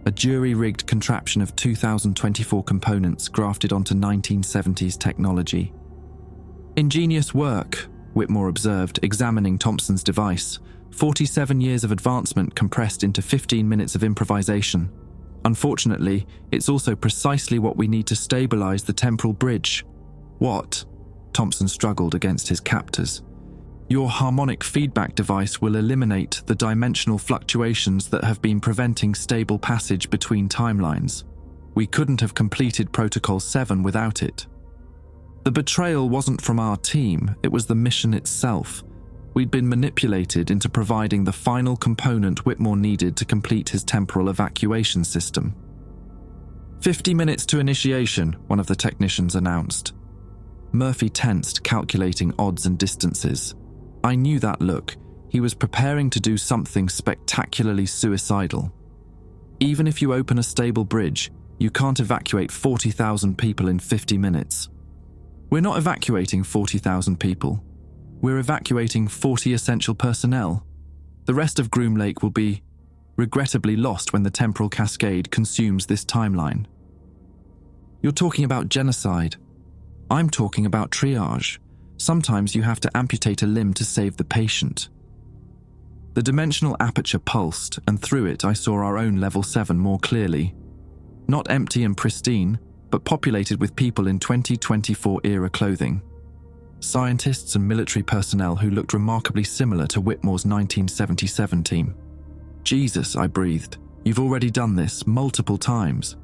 a jury-rigged contraption of 2024 components grafted onto 1970s technology. Ingenious work, Whitmore observed, examining Thompson's device. 47 years of advancement compressed into 15 minutes of improvisation. Unfortunately, it's also precisely what we need to stabilize the temporal bridge. What? Thompson struggled against his captors. Your harmonic feedback device will eliminate the dimensional fluctuations that have been preventing stable passage between timelines. We couldn't have completed Protocol 7 without it. The betrayal wasn't from our team, it was the mission itself. We'd been manipulated into providing the final component Whitmore needed to complete his temporal evacuation system. 50 minutes to initiation, one of the technicians announced. Murphy tensed, calculating odds and distances. I knew that look. He was preparing to do something spectacularly suicidal. Even if you open a stable bridge, you can't evacuate 40,000 people in 50 minutes. We're not evacuating 40,000 people. We're evacuating 40 essential personnel. The rest of Groom Lake will be, regrettably, lost when the temporal cascade consumes this timeline. You're talking about genocide. I'm talking about triage. Sometimes you have to amputate a limb to save the patient. The dimensional aperture pulsed, and through it I saw our own Level 7 more clearly. Not empty and pristine, but populated with people in 2024-era clothing. Scientists and military personnel who looked remarkably similar to Whitmore's 1977 team. Jesus, I breathed. You've already done this multiple times.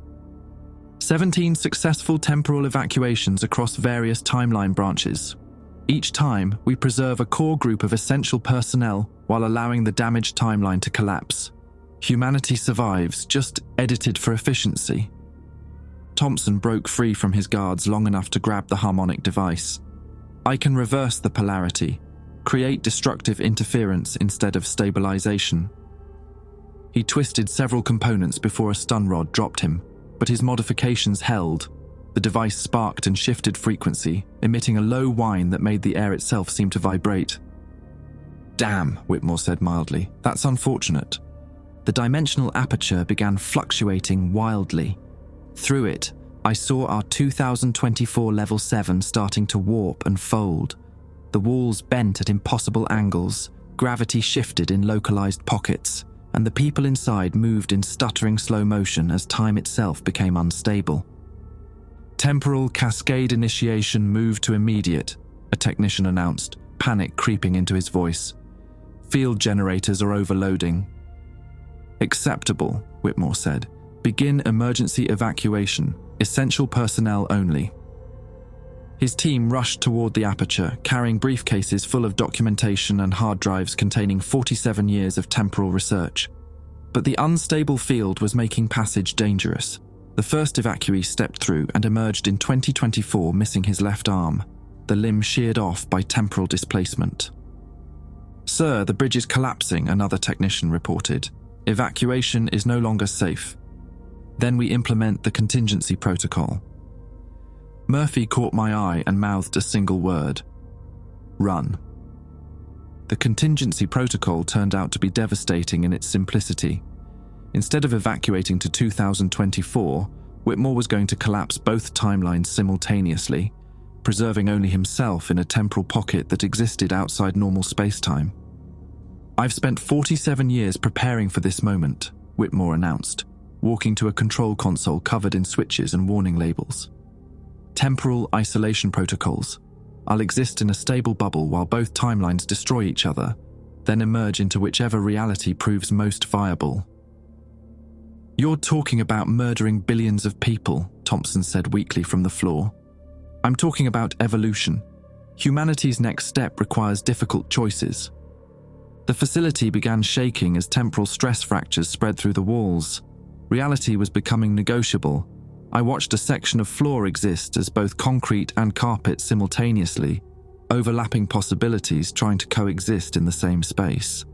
17 successful temporal evacuations across various timeline branches. Each time, we preserve a core group of essential personnel while allowing the damaged timeline to collapse. Humanity survives, just edited for efficiency. Thompson broke free from his guards long enough to grab the harmonic device. I can reverse the polarity, create destructive interference instead of stabilization. He twisted several components before a stun rod dropped him, but his modifications held. The device sparked and shifted frequency, emitting a low whine that made the air itself seem to vibrate. Damn, Whitmore said mildly. That's unfortunate. The dimensional aperture began fluctuating wildly. Through it, I saw our 2024 Level 7 starting to warp and fold. The walls bent at impossible angles, gravity shifted in localized pockets, and the people inside moved in stuttering slow motion as time itself became unstable. Temporal cascade initiation moved to immediate, a technician announced, panic creeping into his voice. Field generators are overloading. Acceptable, Whitmore said. Begin emergency evacuation. Essential personnel only. His team rushed toward the aperture, carrying briefcases full of documentation and hard drives containing 47 years of temporal research. But the unstable field was making passage dangerous. The first evacuee stepped through and emerged in 2024, missing his left arm, the limb sheared off by temporal displacement. "Sir, the bridge is collapsing," another technician reported. "Evacuation is no longer safe." Then we implement the contingency protocol. Murphy caught my eye and mouthed a single word. Run. The contingency protocol turned out to be devastating in its simplicity. Instead of evacuating to 2024, Whitmore was going to collapse both timelines simultaneously, preserving only himself in a temporal pocket that existed outside normal space-time. "I've spent 47 years preparing for this moment," Whitmore announced, walking to a control console covered in switches and warning labels. "Temporal isolation protocols. I'll exist in a stable bubble while both timelines destroy each other, then emerge into whichever reality proves most viable." "You're talking about murdering billions of people," Thompson said weakly from the floor. "I'm talking about evolution. Humanity's next step requires difficult choices." The facility began shaking as temporal stress fractures spread through the walls. Reality was becoming negotiable. I watched a section of floor exist as both concrete and carpet simultaneously, overlapping possibilities trying to coexist in the same space.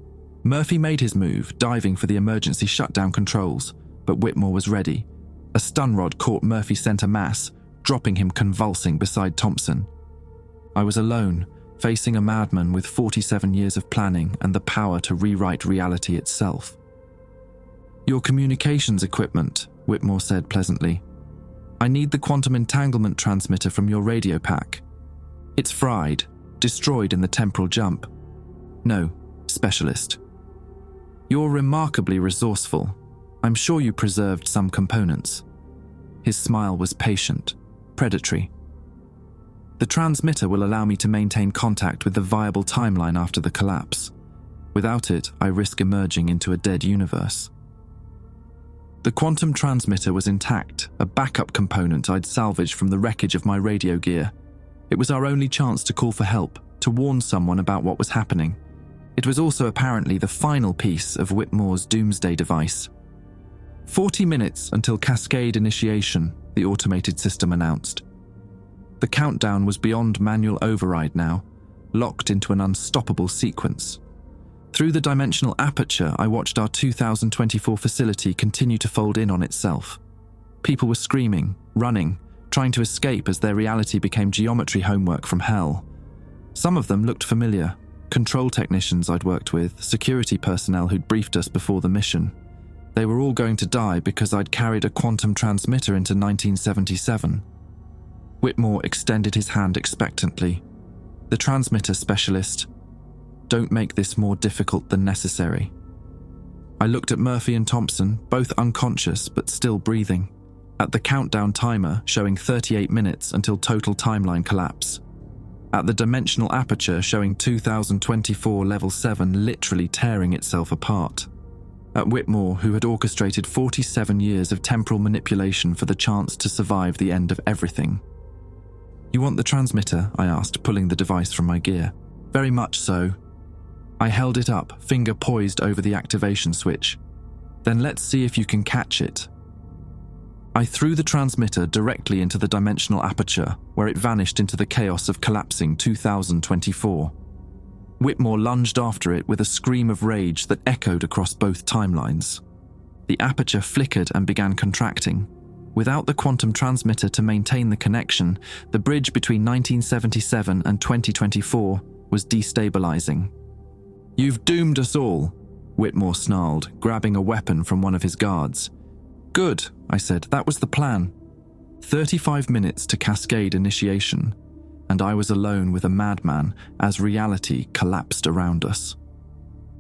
Murphy made his move, diving for the emergency shutdown controls, but Whitmore was ready. A stun rod caught Murphy's center mass, dropping him convulsing beside Thompson. I was alone, facing a madman with 47 years of planning and the power to rewrite reality itself. "Your communications equipment," Whitmore said pleasantly. "I need the quantum entanglement transmitter from your radio pack. It's fried, destroyed in the temporal jump." "No, specialist." "You're remarkably resourceful. I'm sure you preserved some components." His smile was patient, predatory. "The transmitter will allow me to maintain contact with the viable timeline after the collapse. Without it, I risk emerging into a dead universe." The quantum transmitter was intact, a backup component I'd salvaged from the wreckage of my radio gear. It was our only chance to call for help, to warn someone about what was happening. It was also apparently the final piece of Whitmore's doomsday device. 40 minutes until cascade initiation, the automated system announced. The countdown was beyond manual override now, locked into an unstoppable sequence. Through the dimensional aperture, I watched our 2024 facility continue to fold in on itself. People were screaming, running, trying to escape as their reality became geometry homework from hell. Some of them looked familiar. Control technicians I'd worked with, security personnel who'd briefed us before the mission. They were all going to die because I'd carried a quantum transmitter into 1977. Whitmore extended his hand expectantly. "The transmitter specialist. Don't make this more difficult than necessary." I looked at Murphy and Thompson, both unconscious but still breathing, at the countdown timer showing 38 minutes until total timeline collapse, at the dimensional aperture showing 2024 level 7 literally tearing itself apart, at Whitmore, who had orchestrated 47 years of temporal manipulation for the chance to survive the end of everything. "You want the transmitter?" I asked, pulling the device from my gear. "Very much so." I held it up, finger poised over the activation switch. "Then let's see if you can catch it." I threw the transmitter directly into the dimensional aperture, where it vanished into the chaos of collapsing 2024. Whitmore lunged after it with a scream of rage that echoed across both timelines. The aperture flickered and began contracting. Without the quantum transmitter to maintain the connection, the bridge between 1977 and 2024 was destabilizing. "You've doomed us all," Whitmore snarled, grabbing a weapon from one of his guards. "Good," I said, "that was the plan." 35 minutes to cascade initiation, and I was alone with a madman as reality collapsed around us.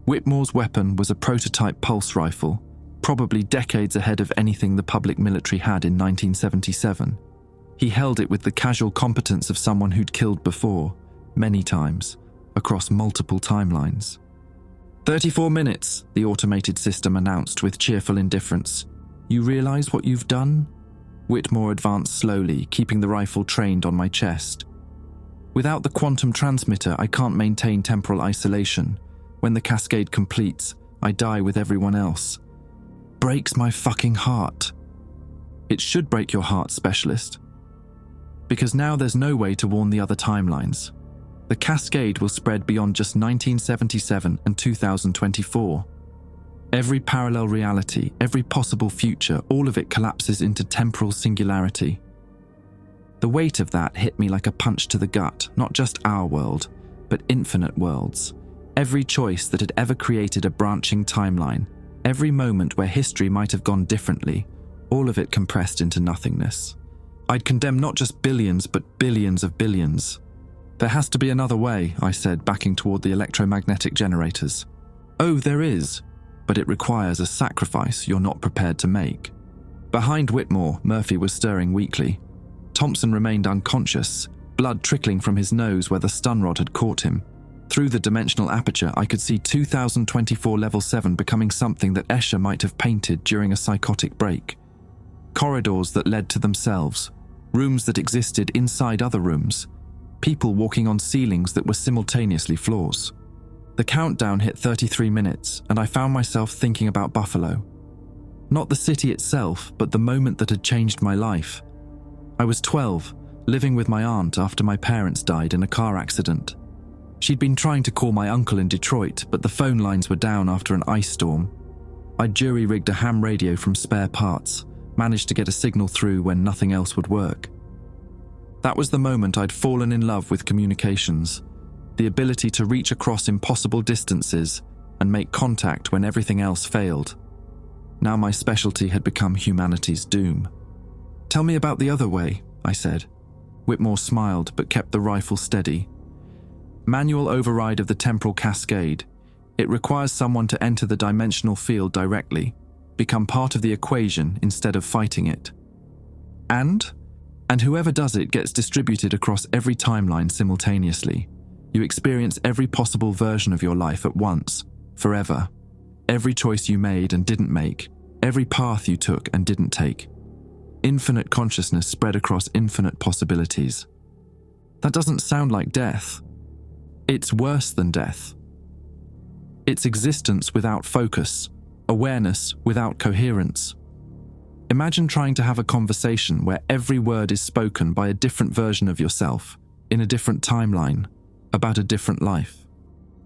Whitmore's weapon was a prototype pulse rifle, probably decades ahead of anything the public military had in 1977. He held it with the casual competence of someone who'd killed before, many times, across multiple timelines. 34 minutes, the automated system announced with cheerful indifference. You realize what you've done? Whitmore advanced slowly, keeping the rifle trained on my chest. Without the quantum transmitter, I can't maintain temporal isolation. When the cascade completes, I die with everyone else. Breaks my fucking heart. It should break your heart, specialist. Because now there's no way to warn the other timelines. The cascade will spread beyond just 1977 and 2024. Every parallel reality, every possible future, all of it collapses into temporal singularity. The weight of that hit me like a punch to the gut, not just our world, but infinite worlds. Every choice that had ever created a branching timeline, every moment where history might have gone differently, all of it compressed into nothingness. I'd condemn not just billions, but billions of billions. There has to be another way, I said, backing toward the electromagnetic generators. Oh, there is, but it requires a sacrifice you're not prepared to make. Behind Whitmore, Murphy was stirring weakly. Thompson remained unconscious, blood trickling from his nose where the stun rod had caught him. Through the dimensional aperture, I could see 2024 Level 7 becoming something that Escher might have painted during a psychotic break. Corridors that led to themselves, rooms that existed inside other rooms, people walking on ceilings that were simultaneously floors. The countdown hit 33 minutes, and I found myself thinking about Buffalo. Not the city itself, but the moment that had changed my life. I was 12, living with my aunt after my parents died in a car accident. She'd been trying to call my uncle in Detroit, but the phone lines were down after an ice storm. I'd jury-rigged a ham radio from spare parts, managed to get a signal through when nothing else would work. That was the moment I'd fallen in love with communications, the ability to reach across impossible distances and make contact when everything else failed. Now my specialty had become humanity's doom. Tell me about the other way, I said. Whitmore smiled but kept the rifle steady. Manual override of the temporal cascade. It requires someone to enter the dimensional field directly, become part of the equation instead of fighting it. And whoever does it gets distributed across every timeline simultaneously. You experience every possible version of your life at once, forever. Every choice you made and didn't make, every path you took and didn't take. Infinite consciousness spread across infinite possibilities. That doesn't sound like death. It's worse than death. It's existence without focus, awareness without coherence. Imagine trying to have a conversation where every word is spoken by a different version of yourself, in a different timeline, about a different life.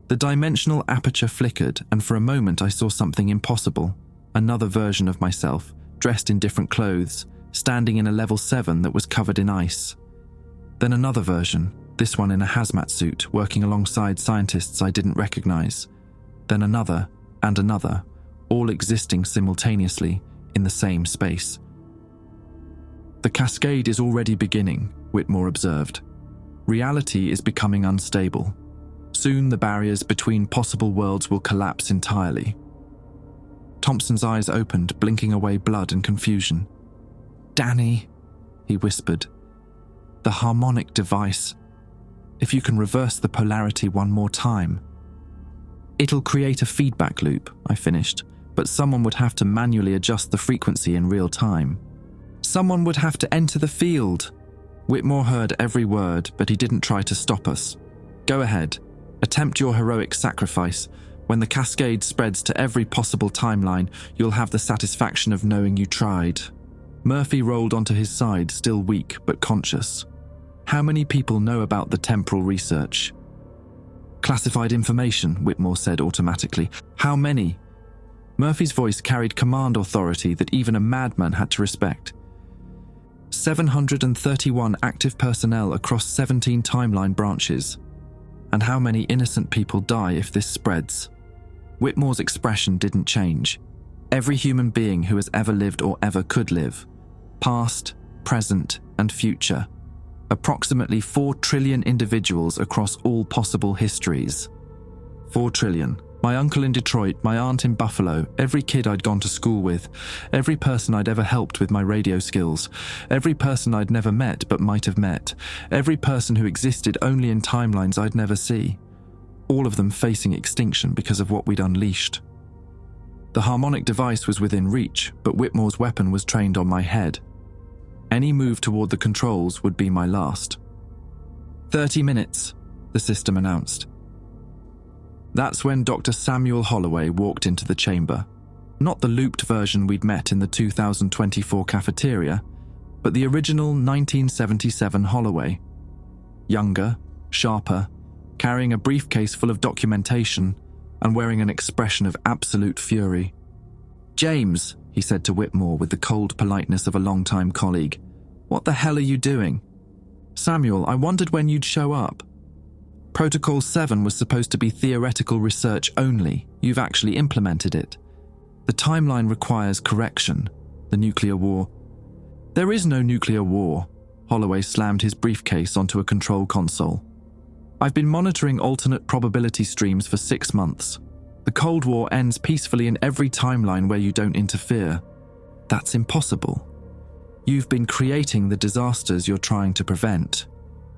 The dimensional aperture flickered, and for a moment I saw something impossible, another version of myself, dressed in different clothes, standing in a level 7 that was covered in ice. Then another version, this one in a hazmat suit, working alongside scientists I didn't recognize. Then another, and another, all existing simultaneously in the same space. The cascade is already beginning, Whitmore observed. Reality is becoming unstable. Soon the barriers between possible worlds will collapse entirely. Thompson's eyes opened, blinking away blood and confusion. Danny, he whispered. The harmonic device. If you can reverse the polarity one more time. It'll create a feedback loop, I finished, but someone would have to manually adjust the frequency in real time. Someone would have to enter the field. Whitmore heard every word, but he didn't try to stop us. Go ahead. Attempt your heroic sacrifice. When the cascade spreads to every possible timeline, you'll have the satisfaction of knowing you tried. Murphy rolled onto his side, still weak but conscious. How many people know about the temporal research? Classified information, Whitmore said automatically. How many? Murphy's voice carried command authority that even a madman had to respect. 731 active personnel across 17 timeline branches. And how many innocent people die if this spreads? Whitmore's expression didn't change. Every human being who has ever lived or ever could live. Past, present, and future. Approximately 4 trillion individuals across all possible histories. 4 trillion. My uncle in Detroit, my aunt in Buffalo, every kid I'd gone to school with, every person I'd ever helped with my radio skills, every person I'd never met but might have met, every person who existed only in timelines I'd never see. all of them facing extinction because of what we'd unleashed. The harmonic device was within reach, but Whitmore's weapon was trained on my head. Any move toward the controls would be my last. 30 minutes, the system announced. That's when Dr. Samuel Holloway walked into the chamber. Not the looped version we'd met in the 2024 cafeteria, but the original 1977 Holloway. Younger, sharper, carrying a briefcase full of documentation and wearing an expression of absolute fury. "James," he said to Whitmore with the cold politeness of a longtime colleague, "what the hell are you doing?" "Samuel, I wondered when you'd show up. Protocol 7 was supposed to be theoretical research only. You've actually implemented it. The timeline requires correction. The nuclear war." "There is no nuclear war." Holloway slammed his briefcase onto a control console. "I've been monitoring alternate probability streams for 6 months. The Cold War ends peacefully in every timeline where you don't interfere. That's impossible. You've been creating the disasters you're trying to prevent.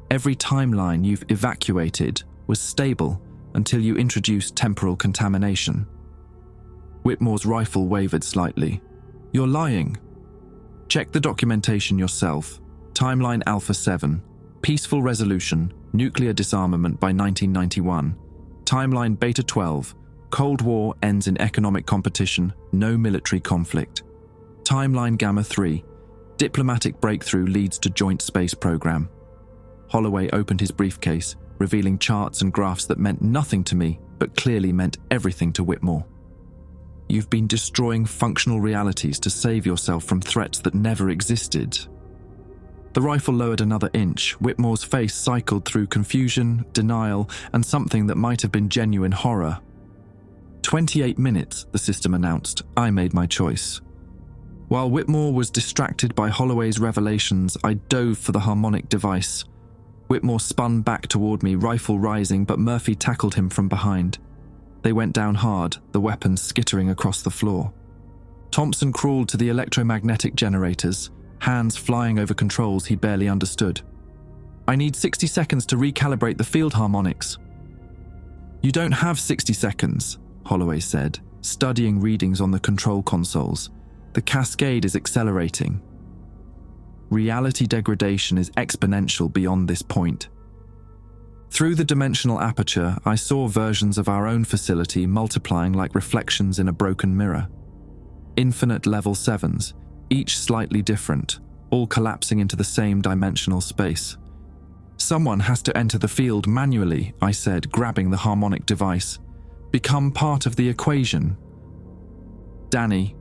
Every timeline you've evacuated was stable until you introduced temporal contamination." Whitmore's rifle wavered slightly. "You're lying. Check the documentation yourself. Timeline Alpha 7. Peaceful resolution. Nuclear disarmament by 1991. Timeline Beta 12. Cold War ends in economic competition. No military conflict. Timeline Gamma 3. Diplomatic breakthrough leads to joint space program." Holloway opened his briefcase, revealing charts and graphs that meant nothing to me, but clearly meant everything to Whitmore. "You've been destroying functional realities to save yourself from threats that never existed." The rifle lowered another inch. Whitmore's face cycled through confusion, denial, and something that might have been genuine horror. 28 minutes, the system announced. I made my choice. While Whitmore was distracted by Holloway's revelations, I dove for the harmonic device. Whitmore spun back toward me, rifle rising, but Murphy tackled him from behind. They went down hard, the weapon skittering across the floor. Thompson crawled to the electromagnetic generators, hands flying over controls he barely understood. "I need 60 seconds to recalibrate the field harmonics." "You don't have 60 seconds, Holloway said, studying readings on the control consoles. "The cascade is accelerating. Reality degradation is exponential beyond this point." Through the dimensional aperture, I saw versions of our own facility multiplying like reflections in a broken mirror. Infinite level 7s, each slightly different, all collapsing into the same dimensional space. "Someone has to enter the field manually," I said, grabbing the harmonic device. "Become part of the equation." "Danny,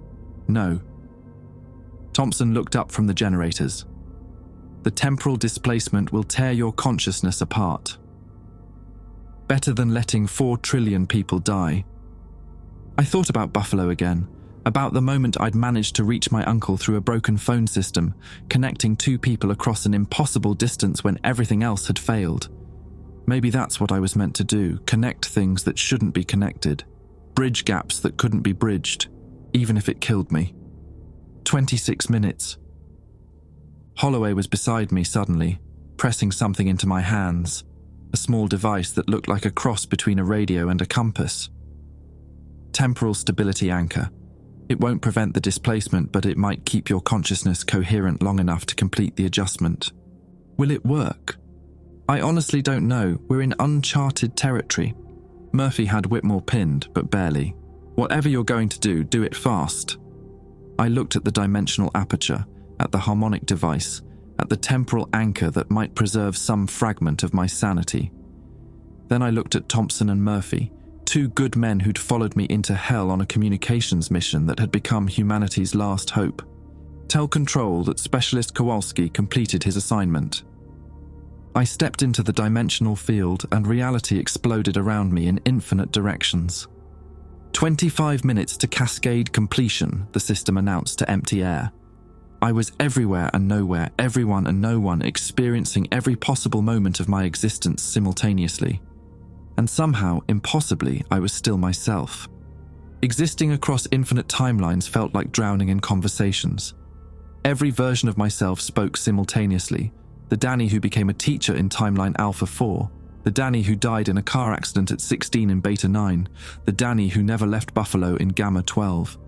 no." Thompson looked up from the generators. "The temporal displacement will tear your consciousness apart. Better than letting 4 trillion people die." I thought about Buffalo again, about the moment I'd managed to reach my uncle through a broken phone system, connecting 2 people across an impossible distance when everything else had failed. Maybe that's what I was meant to do, connect things that shouldn't be connected, bridge gaps that couldn't be bridged, even if it killed me. 26 minutes. Holloway was beside me suddenly, pressing something into my hands, a small device that looked like a cross between a radio and a compass. "Temporal stability anchor. It won't prevent the displacement, but it might keep your consciousness coherent long enough to complete the adjustment." Will it work? I honestly don't know. We're in uncharted territory. Murphy had Whitmore pinned, but barely. "Whatever you're going to do it fast." I looked at the dimensional aperture, at the harmonic device, at the temporal anchor that might preserve some fragment of my sanity. Then I looked at Thompson and Murphy, 2 good men who'd followed me into hell on a communications mission that had become humanity's last hope. "Tell Control that Specialist Kowalski completed his assignment." I stepped into the dimensional field and reality exploded around me in infinite directions. 25 minutes to cascade completion, the system announced to empty air. I was everywhere and nowhere, everyone and no one, experiencing every possible moment of my existence simultaneously. And somehow, impossibly, I was still myself. Existing across infinite timelines felt like drowning in conversations. Every version of myself spoke simultaneously. The Danny who became a teacher in Timeline Alpha 4, The Danny who died in a car accident at 16 in Beta 9. The Danny who never left Buffalo in Gamma 12.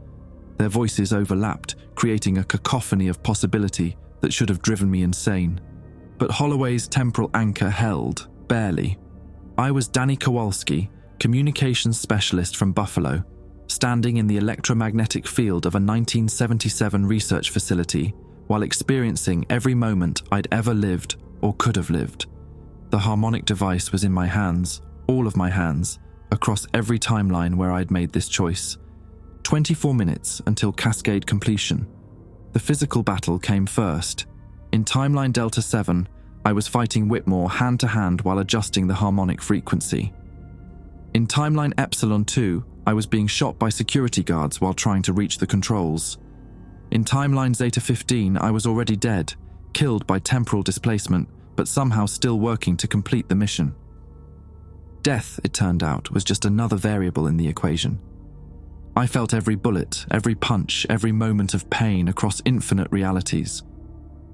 Their voices overlapped, creating a cacophony of possibility that should have driven me insane. But Holloway's temporal anchor held, barely. I was Danny Kowalski, communications specialist from Buffalo, standing in the electromagnetic field of a 1977 research facility while experiencing every moment I'd ever lived or could have lived. The harmonic device was in my hands, all of my hands, across every timeline where I'd made this choice. 24 minutes until cascade completion. The physical battle came first. In timeline Delta 7, I was fighting Whitmore hand-to-hand while adjusting the harmonic frequency. In timeline Epsilon 2, I was being shot by security guards while trying to reach the controls. In timeline Zeta 15, I was already dead, killed by temporal displacement, but somehow still working to complete the mission. Death, it turned out, was just another variable in the equation. I felt every bullet, every punch, every moment of pain across infinite realities.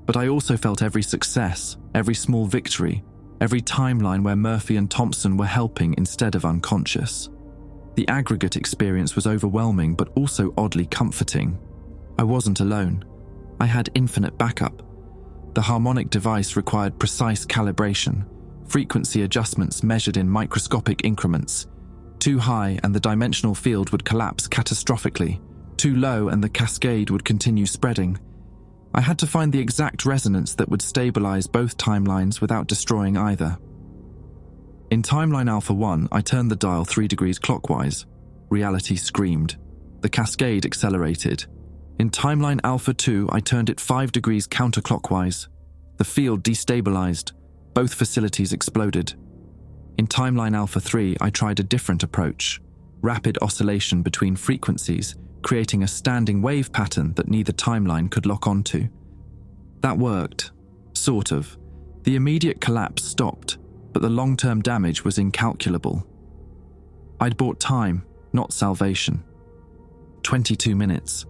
But I also felt every success, every small victory, every timeline where Murphy and Thompson were helping instead of unconscious. The aggregate experience was overwhelming but also oddly comforting. I wasn't alone. I had infinite backup. The harmonic device required precise calibration, frequency adjustments measured in microscopic increments. Too high and the dimensional field would collapse catastrophically. Too low and the cascade would continue spreading. I had to find the exact resonance that would stabilize both timelines without destroying either. In timeline Alpha 1, I turned the dial 3 degrees clockwise. Reality screamed. The cascade accelerated. In timeline Alpha 2, I turned it 5 degrees counterclockwise. The field destabilized. Both facilities exploded. In timeline Alpha 3, I tried a different approach. Rapid oscillation between frequencies, creating a standing wave pattern that neither timeline could lock onto. That worked. Sort of. The immediate collapse stopped, but the long-term damage was incalculable. I'd bought time, not salvation. 22 minutes.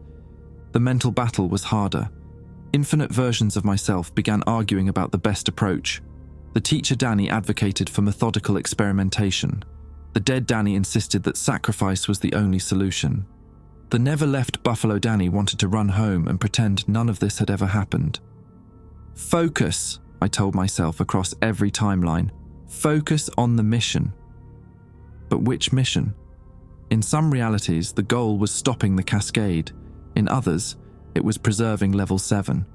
The mental battle was harder. Infinite versions of myself began arguing about the best approach. The teacher Danny advocated for methodical experimentation. The dead Danny insisted that sacrifice was the only solution. The never-left Buffalo Danny wanted to run home and pretend none of this had ever happened. Focus, I told myself across every timeline. Focus on the mission. But which mission? In some realities, the goal was stopping the cascade. In others, it was preserving level 7.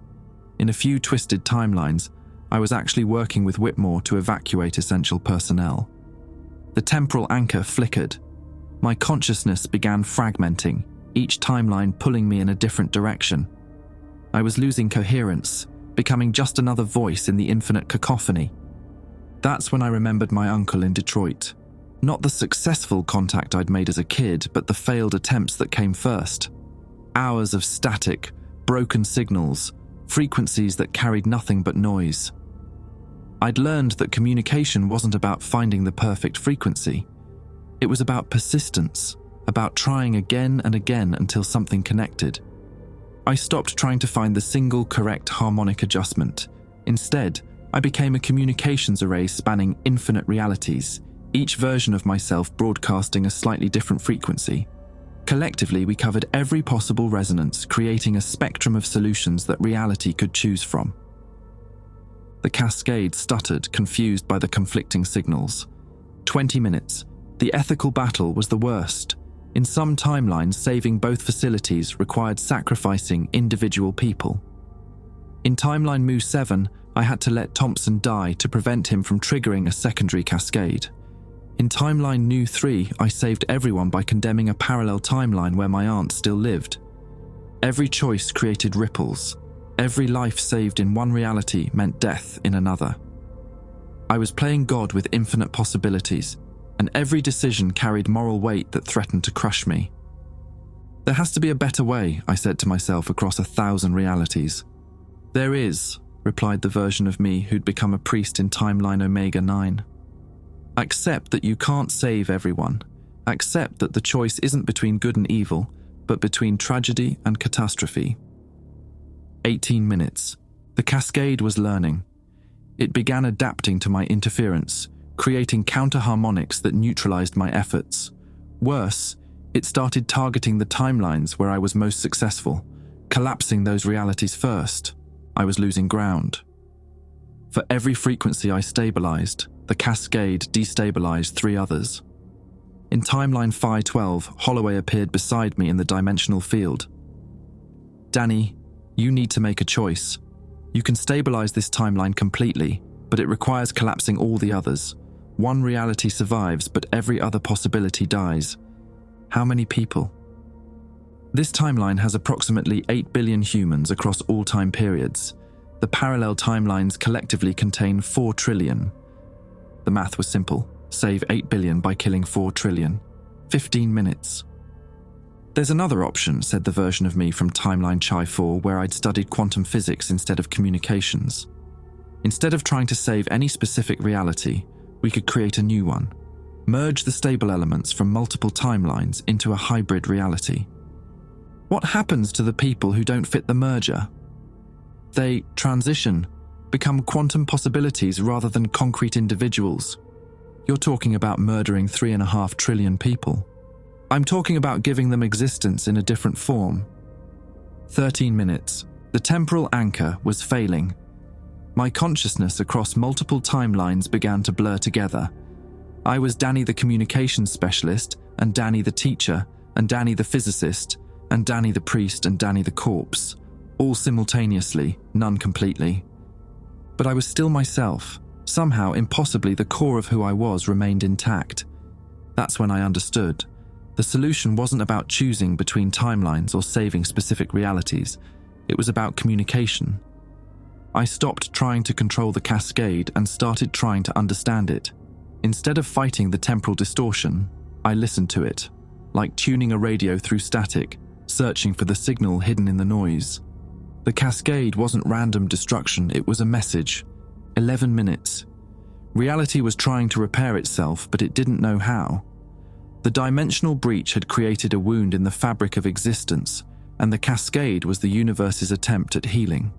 In a few twisted timelines, I was actually working with Whitmore to evacuate essential personnel. The temporal anchor flickered. My consciousness began fragmenting, each timeline pulling me in a different direction. I was losing coherence, becoming just another voice in the infinite cacophony. That's when I remembered my uncle in Detroit. Not the successful contact I'd made as a kid, but the failed attempts that came first. Hours of static, broken signals, frequencies that carried nothing but noise. I'd learned that communication wasn't about finding the perfect frequency. It was about persistence, about trying again and again until something connected. I stopped trying to find the single correct harmonic adjustment. Instead, I became a communications array spanning infinite realities, each version of myself broadcasting a slightly different frequency. Collectively, we covered every possible resonance, creating a spectrum of solutions that reality could choose from. The cascade stuttered, confused by the conflicting signals. 20 minutes. The ethical battle was the worst. In some timelines, saving both facilities required sacrificing individual people. In timeline Mu 7, I had to let Thompson die to prevent him from triggering a secondary cascade. In timeline Nu 3, I saved everyone by condemning a parallel timeline where my aunt still lived. Every choice created ripples. Every life saved in one reality meant death in another. I was playing God with infinite possibilities, and every decision carried moral weight that threatened to crush me. There has to be a better way, I said to myself across 1,000 realities. There is, replied the version of me who'd become a priest in timeline Omega 9. Accept that you can't save everyone. Accept that the choice isn't between good and evil, but between tragedy and catastrophe. 18 minutes. The cascade was learning. It began adapting to my interference, creating counter-harmonics that neutralized my efforts. Worse, it started targeting the timelines where I was most successful, collapsing those realities first. I was losing ground. For every frequency I stabilized, the cascade destabilized 3 others. In timeline Phi 12, Holloway appeared beside me in the dimensional field. "Danny, you need to make a choice. You can stabilize this timeline completely, but it requires collapsing all the others. One reality survives, but every other possibility dies. How many people?" This timeline has approximately 8 billion humans across all time periods. The parallel timelines collectively contain 4 trillion. The math was simple. Save 8 billion by killing 4 trillion. 15 minutes. "There's another option," said the version of me from timeline Chi 4 where I'd studied quantum physics instead of communications. "Instead of trying to save any specific reality, we could create a new one. Merge the stable elements from multiple timelines into a hybrid reality." "What happens to the people who don't fit the merger?" "They transition, become quantum possibilities rather than concrete individuals." "You're talking about murdering 3.5 trillion people." "I'm talking about giving them existence in a different form." 13 minutes. The temporal anchor was failing. My consciousness across multiple timelines began to blur together. I was Danny the communications specialist, and Danny the teacher, and Danny the physicist, and Danny the priest, and Danny the corpse. All simultaneously, none completely. But I was still myself. Somehow, impossibly, the core of who I was remained intact. That's when I understood. The solution wasn't about choosing between timelines or saving specific realities. It was about communication. I stopped trying to control the cascade and started trying to understand it. Instead of fighting the temporal distortion, I listened to it, like tuning a radio through static, searching for the signal hidden in the noise. The cascade wasn't random destruction, it was a message. 11 minutes. Reality was trying to repair itself, but it didn't know how. The dimensional breach had created a wound in the fabric of existence, and the cascade was the universe's attempt at healing.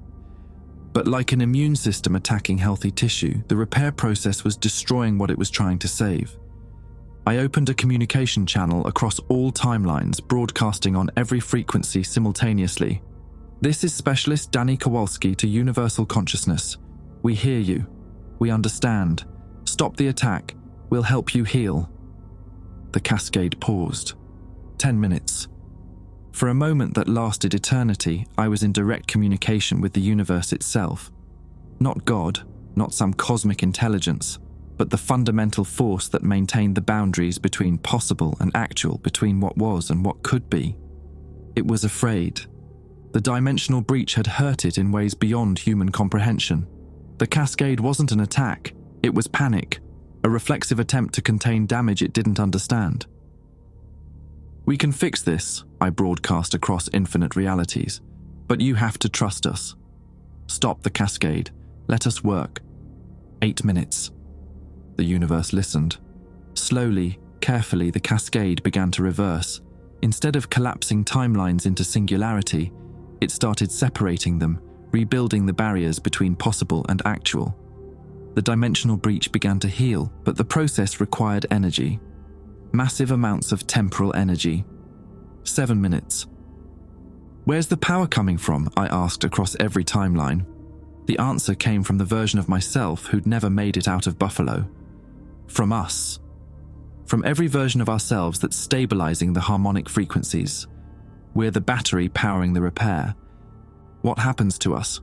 But like an immune system attacking healthy tissue, the repair process was destroying what it was trying to save. I opened a communication channel across all timelines, broadcasting on every frequency simultaneously. "This is Specialist Danny Kowalski to Universal Consciousness. We hear you. We understand. Stop the attack. We'll help you heal." The cascade paused. 10 minutes. For a moment that lasted eternity, I was in direct communication with the universe itself. Not God, not some cosmic intelligence, but the fundamental force that maintained the boundaries between possible and actual, between what was and what could be. It was afraid. The dimensional breach had hurt it in ways beyond human comprehension. The cascade wasn't an attack, it was panic, a reflexive attempt to contain damage it didn't understand. "We can fix this," I broadcast across infinite realities, "but you have to trust us. Stop the cascade. Let us work." 8 minutes. The universe listened. Slowly, carefully, the cascade began to reverse. Instead of collapsing timelines into singularity, it started separating them, rebuilding the barriers between possible and actual. The dimensional breach began to heal, but the process required energy. Massive amounts of temporal energy. 7 minutes. "Where's the power coming from?" I asked across every timeline. The answer came from the version of myself who'd never made it out of Buffalo. From us. From every version of ourselves that's stabilizing the harmonic frequencies. We're the battery powering the repair. What happens to us?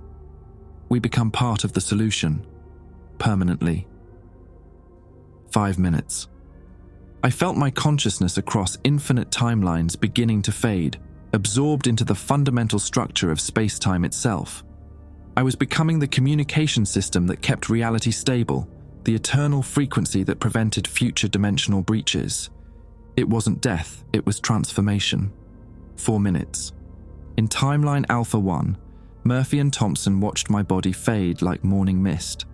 We become part of the solution. Permanently. 5 minutes. I felt my consciousness across infinite timelines beginning to fade, absorbed into the fundamental structure of space-time itself. I was becoming the communication system that kept reality stable, the eternal frequency that prevented future dimensional breaches. It wasn't death, it was transformation. 4 minutes. In timeline Alpha 1, Murphy and Thompson watched my body fade like morning mist.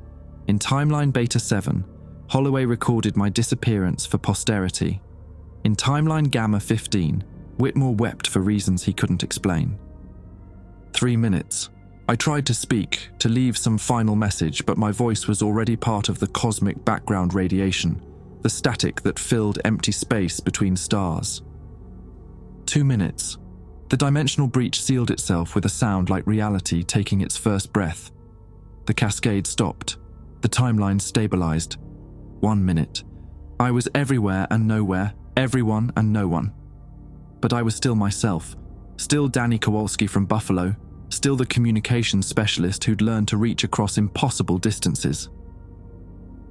In timeline Beta 7, Holloway recorded my disappearance for posterity. In timeline Gamma 15, Whitmore wept for reasons he couldn't explain. 3 minutes. I tried to speak, to leave some final message, but my voice was already part of the cosmic background radiation, the static that filled empty space between stars. 2 minutes. The dimensional breach sealed itself with a sound like reality taking its first breath. The cascade stopped. The timeline stabilized. 1 minute. I was everywhere and nowhere, everyone and no one. But I was still myself, still Danny Kowalski from Buffalo, still the communications specialist who'd learned to reach across impossible distances.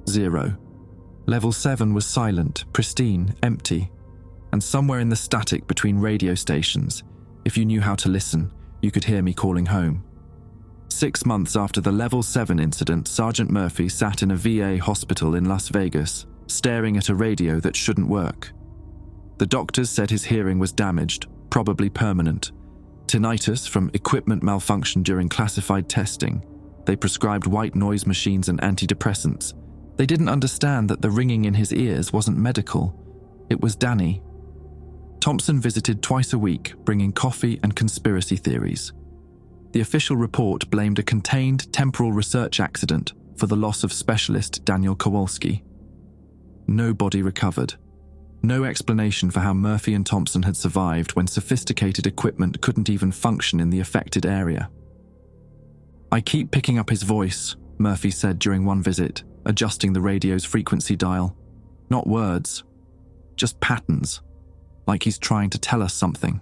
0. Level 7 was silent, pristine, empty, and somewhere in the static between radio stations, if you knew how to listen, you could hear me calling home. 6 months after the Level 7 incident, Sergeant Murphy sat in a VA hospital in Las Vegas, staring at a radio that shouldn't work. The doctors said his hearing was damaged, probably permanent. Tinnitus from equipment malfunction during classified testing. They prescribed white noise machines and antidepressants. They didn't understand that the ringing in his ears wasn't medical. It was Danny. Thompson visited twice a week, bringing coffee and conspiracy theories. The official report blamed a contained temporal research accident for the loss of specialist Daniel Kowalski. No body recovered. No explanation for how Murphy and Thompson had survived when sophisticated equipment couldn't even function in the affected area. "I keep picking up his voice," Murphy said during one visit, adjusting the radio's frequency dial. "Not words, just patterns, like he's trying to tell us something."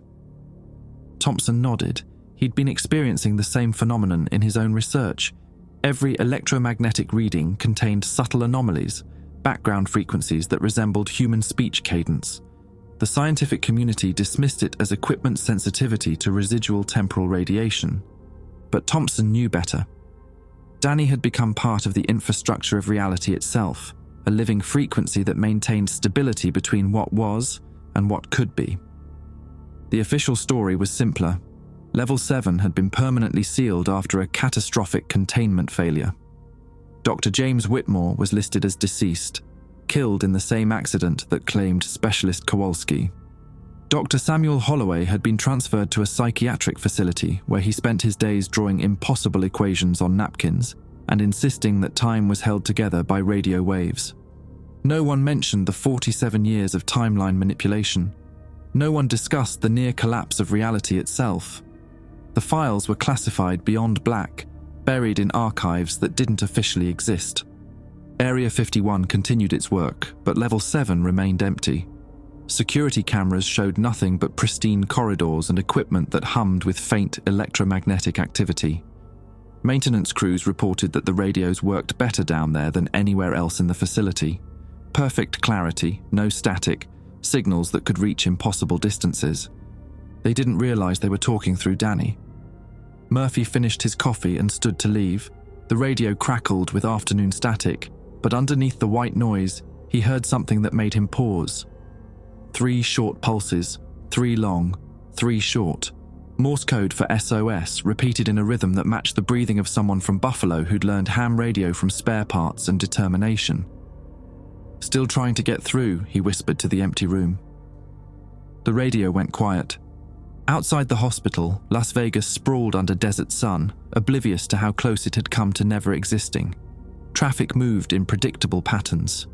Thompson nodded. He'd been experiencing the same phenomenon in his own research. Every electromagnetic reading contained subtle anomalies, background frequencies that resembled human speech cadence. The scientific community dismissed it as equipment sensitivity to residual temporal radiation. But Thompson knew better. Danny had become part of the infrastructure of reality itself, a living frequency that maintained stability between what was and what could be. The official story was simpler. Level 7 had been permanently sealed after a catastrophic containment failure. Dr. James Whitmore was listed as deceased, killed in the same accident that claimed specialist Kowalski. Dr. Samuel Holloway had been transferred to a psychiatric facility where he spent his days drawing impossible equations on napkins and insisting that time was held together by radio waves. No one mentioned the 47 years of timeline manipulation. No one discussed the near collapse of reality itself. The files were classified beyond black, buried in archives that didn't officially exist. Area 51 continued its work, but Level 7 remained empty. Security cameras showed nothing but pristine corridors and equipment that hummed with faint electromagnetic activity. Maintenance crews reported that the radios worked better down there than anywhere else in the facility. Perfect clarity, no static, signals that could reach impossible distances. They didn't realize they were talking through Danny. Murphy finished his coffee and stood to leave. The radio crackled with afternoon static, but underneath the white noise, he heard something that made him pause. 3 short pulses, 3 long, 3 short. Morse code for SOS, repeated in a rhythm that matched the breathing of someone from Buffalo who'd learned ham radio from Spare Parts and Determination. "Still trying to get through," he whispered to the empty room. The radio went quiet. Outside the hospital, Las Vegas sprawled under desert sun, oblivious to how close it had come to never existing. Traffic moved in predictable patterns.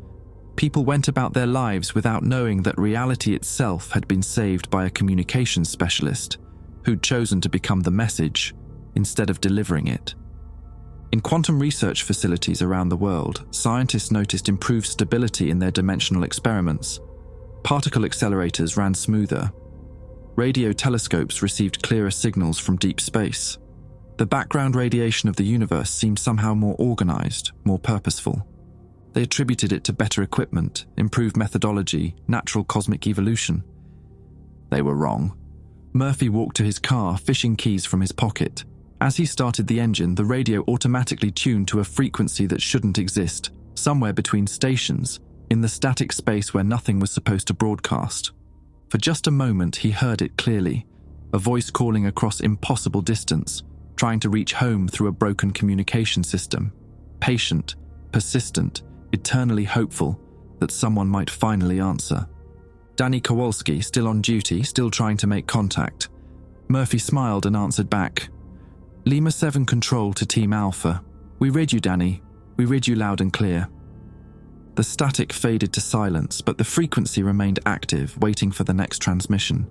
People went about their lives without knowing that reality itself had been saved by a communications specialist who'd chosen to become the message instead of delivering it. In quantum research facilities around the world, scientists noticed improved stability in their dimensional experiments. Particle accelerators ran smoother. Radio telescopes received clearer signals from deep space. The background radiation of the universe seemed somehow more organized, more purposeful. They attributed it to better equipment, improved methodology, natural cosmic evolution. They were wrong. Murphy walked to his car, fishing keys from his pocket. As he started the engine, the radio automatically tuned to a frequency that shouldn't exist, somewhere between stations, in the static space where nothing was supposed to broadcast. For just a moment, he heard it clearly, a voice calling across impossible distance, trying to reach home through a broken communication system. Patient, persistent, eternally hopeful that someone might finally answer. Danny Kowalski, still on duty, still trying to make contact. Murphy smiled and answered back. Lima 7 Control to Team Alpha. We read you, Danny. We read you loud and clear. The static faded to silence, but the frequency remained active, waiting for the next transmission.